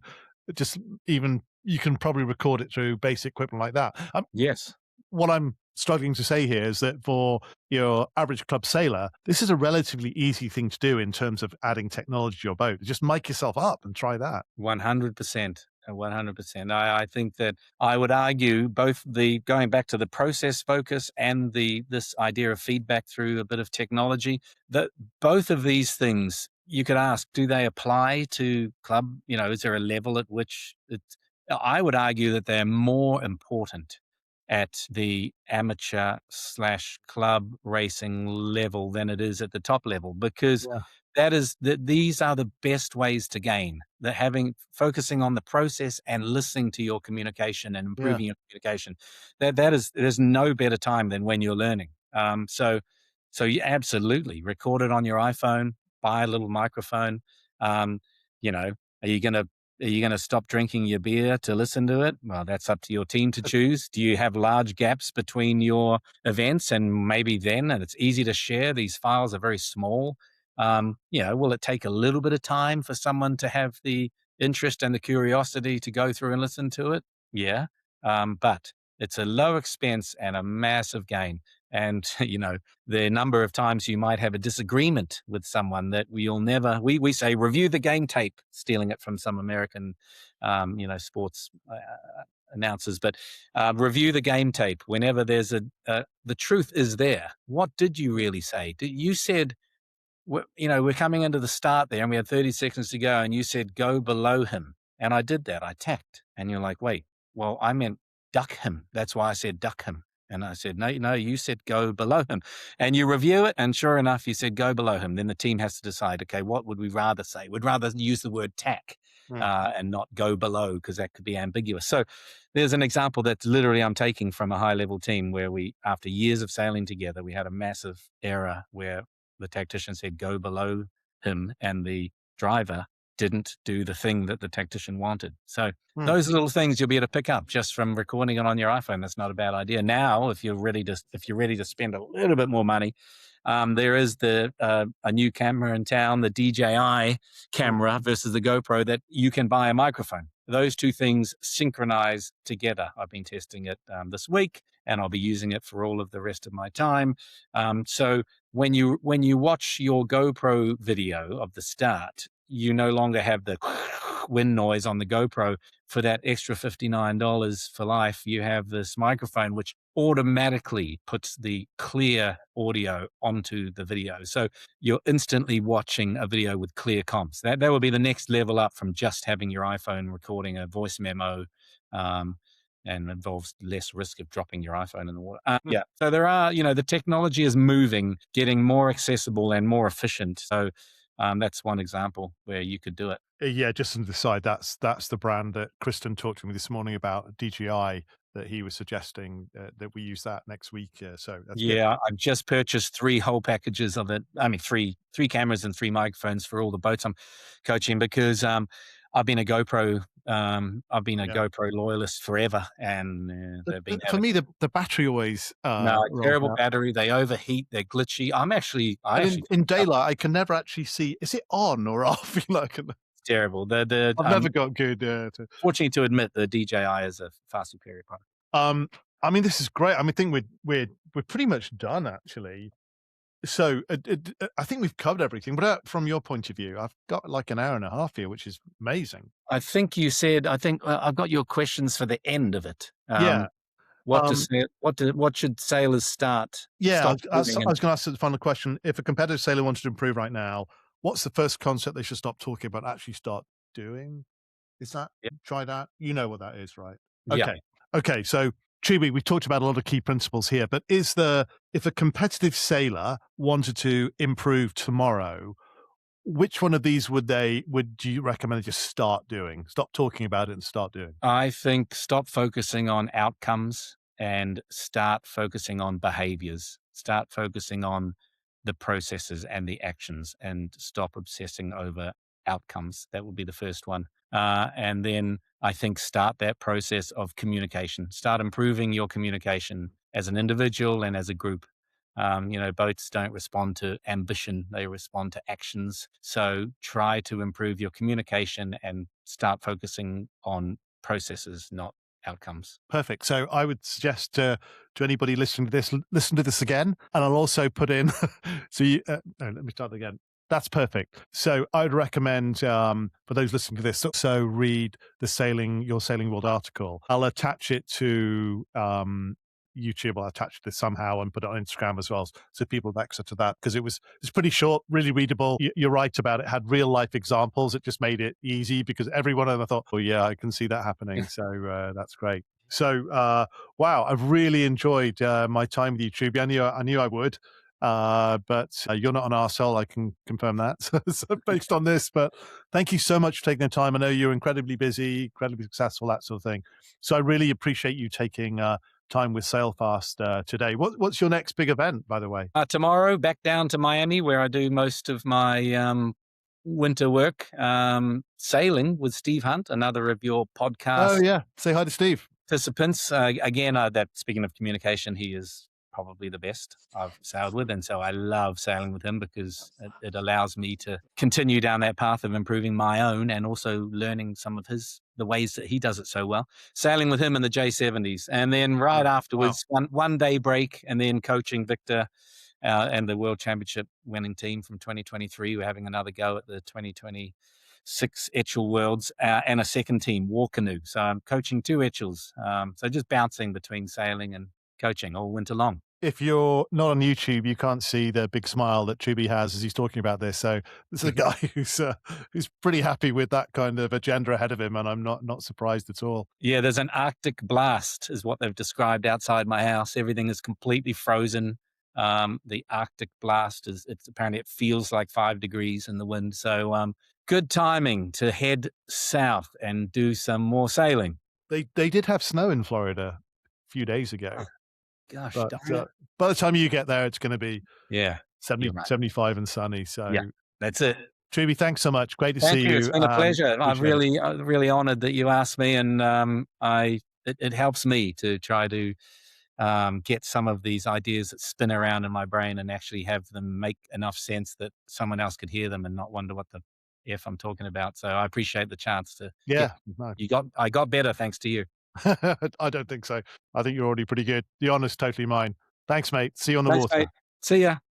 just even you can probably record it through basic equipment like that. Yes. What I'm struggling to say here is that for your average club sailor, this is a relatively easy thing to do in terms of adding technology to your boat. Just mic yourself up and try that. 100%. 100%. I think that I would argue both the going back to the process focus and this idea of feedback through a bit of technology, that both of these things you could ask, do they apply to club? Is there a level at which I would argue that they're more important at the amateur slash club racing level than it is at the top level, because these are the best ways to gain. Focusing on the process and listening to your communication and improving your communication. There's no better time than when you're learning. So you absolutely record it on your iPhone, buy a little microphone. Um, are you gonna stop drinking your beer to listen to it? Well, that's up to your team to choose. Do you have large gaps between your events? And maybe and it's easy to share. These files are very small. Will it take a little bit of time for someone to have the interest and the curiosity to go through and listen to it? Yeah. But it's a low expense and a massive gain. And, the number of times you might have a disagreement with someone that we say, review the game tape, stealing it from some American, sports announcers, but review the game tape whenever there's the truth is there. What did you really say? You said, we're coming into the start there and we had 30 seconds to go and you said, go below him. And I did that. I tacked. And you're like, wait, well, I meant duck him. That's why I said duck him. And I said, no, you said go below him. And you review it. And sure enough, you said go below him. Then the team has to decide, okay, what would we rather say? We'd rather use the word tack and not go below, because that could be ambiguous. So there's an example that's literally I'm taking from a high level team where after years of sailing together, we had a massive error where the tactician said go below him and the driver didn't do the thing that the tactician wanted. So those little things you'll be able to pick up just from recording it on your iPhone. That's not a bad idea. Now, if you're ready to spend a little bit more money, there is a new camera in town, the DJI camera versus the GoPro, that you can buy a microphone. Those two things synchronize together. I've been testing it this week, and I'll be using it for all of the rest of my time. So when you watch your GoPro video of the start, you no longer have the wind noise on the GoPro. For that extra $59 for life, you have this microphone which automatically puts the clear audio onto the video. So you're instantly watching a video with clear comps. That will be the next level up from just having your iPhone recording a voice memo, and involves less risk of dropping your iPhone in the water. So there are, the technology is moving, getting more accessible and more efficient. So that's one example where you could do it. Yeah, just on the side, that's the brand that Kristen talked to me this morning about, DJI, that he was suggesting that we use that next week. So that's good. I've just purchased 3 whole packages of it. I mean, three cameras and 3 microphones for all the boats I'm coaching, because I've been a GoPro GoPro loyalist forever, and they've been for me the battery always terrible battery. They overheat. They're glitchy. In daylight I can never actually see, is it on or off? terrible. I've never got good. Fortunately to admit, the DJI is a far superior product. Um, I mean, this is great. I mean, I think we're pretty much done actually. So I think we've covered everything. But from your point of view, I've got like an hour and a half here, which is amazing. I think you said, I've got your questions for the end of it. Yeah. Um, What should sailors yeah. stop doing? I And was going to ask the final question. If a competitive sailor wanted to improve right now, what's the first concept they should stop talking about, actually start doing? Is that yeah, try that? You know what that is, right? yeah. Okay. Okay. So, Truby, we talked about a lot of key principles here, but if a competitive sailor wanted to improve tomorrow, which one of these would you recommend they just start doing? Stop talking about it and start doing. I think stop focusing on outcomes and start focusing on behaviors. Start focusing on the processes and the actions and stop obsessing over outcomes. That would be the first one. And then I think start that process of communication. Start improving your communication as an individual and as a group. Boats don't respond to ambition, they respond to actions. So try to improve your communication and start focusing on processes, not outcomes. Perfect. So I would suggest to anybody listening to this, listen to this again, and I'll also put in. No, let me start again. That's perfect. So I would recommend for those listening to this, also read Your Sailing World article. I'll attach it to YouTube. I'll attach this somehow and put it on Instagram as well, so people have access to that, because it's pretty short, really readable. You're right about it. Had real life examples. It just made it easy, because everyone, and I thought, oh yeah, I can see that happening. So that's great. So wow, I've really enjoyed my time with you, Truby. I knew I would. But you're not an arsehole, I can confirm that, so based on this. But thank you so much for taking the time. I know you're incredibly busy, incredibly successful, that sort of thing. So I really appreciate you taking time with Sailfast today. What's your next big event, by the way? Tomorrow, back down to Miami, where I do most of my winter work, sailing with Steve Hunt, another of your Oh podcast yeah, say hi to Steve. participants. Again, that speaking of communication, he is probably the best I've sailed with. And so I love sailing with him because it allows me to continue down that path of improving my own and also learning some of the ways that he does it so well. Sailing with him in the J70s. And then right Wow. afterwards, one day break, and then coaching Victor and the World Championship winning team from 2023. We're having another go at the 2026 Etchell Worlds and a second team, War Canoe. So I'm coaching two Etchells. So just bouncing between sailing and coaching all winter long. If you're not on YouTube, you can't see the big smile that Truby has as he's talking about this. So this is a guy who's pretty happy with that kind of agenda ahead of him, and I'm not surprised at all. Yeah, there's an Arctic blast, is what they've described outside my house. Everything is completely frozen. The Arctic blast it's apparently it feels like 5 degrees in the wind. So good timing to head south and do some more sailing. They did have snow in Florida a few days ago. Oh, gosh, But darn it. by the time you get there, it's going to be Yeah, 70, you're right. 75 and sunny. So, Yeah, that's it. Truby, thanks so much. Great to Thank see you. It's you. been a pleasure. I'm Appreciate it. really honored that you asked me, and it helps me to try to get some of these ideas that spin around in my brain and actually have them make enough sense that someone else could hear them and not wonder what the F I'm talking about. So I appreciate the chance to get Yeah, no. I got better thanks to you. I don't think so. I think you're already pretty good. The honor's totally mine. Thanks, mate. See you on the Thanks, water. mate. See ya.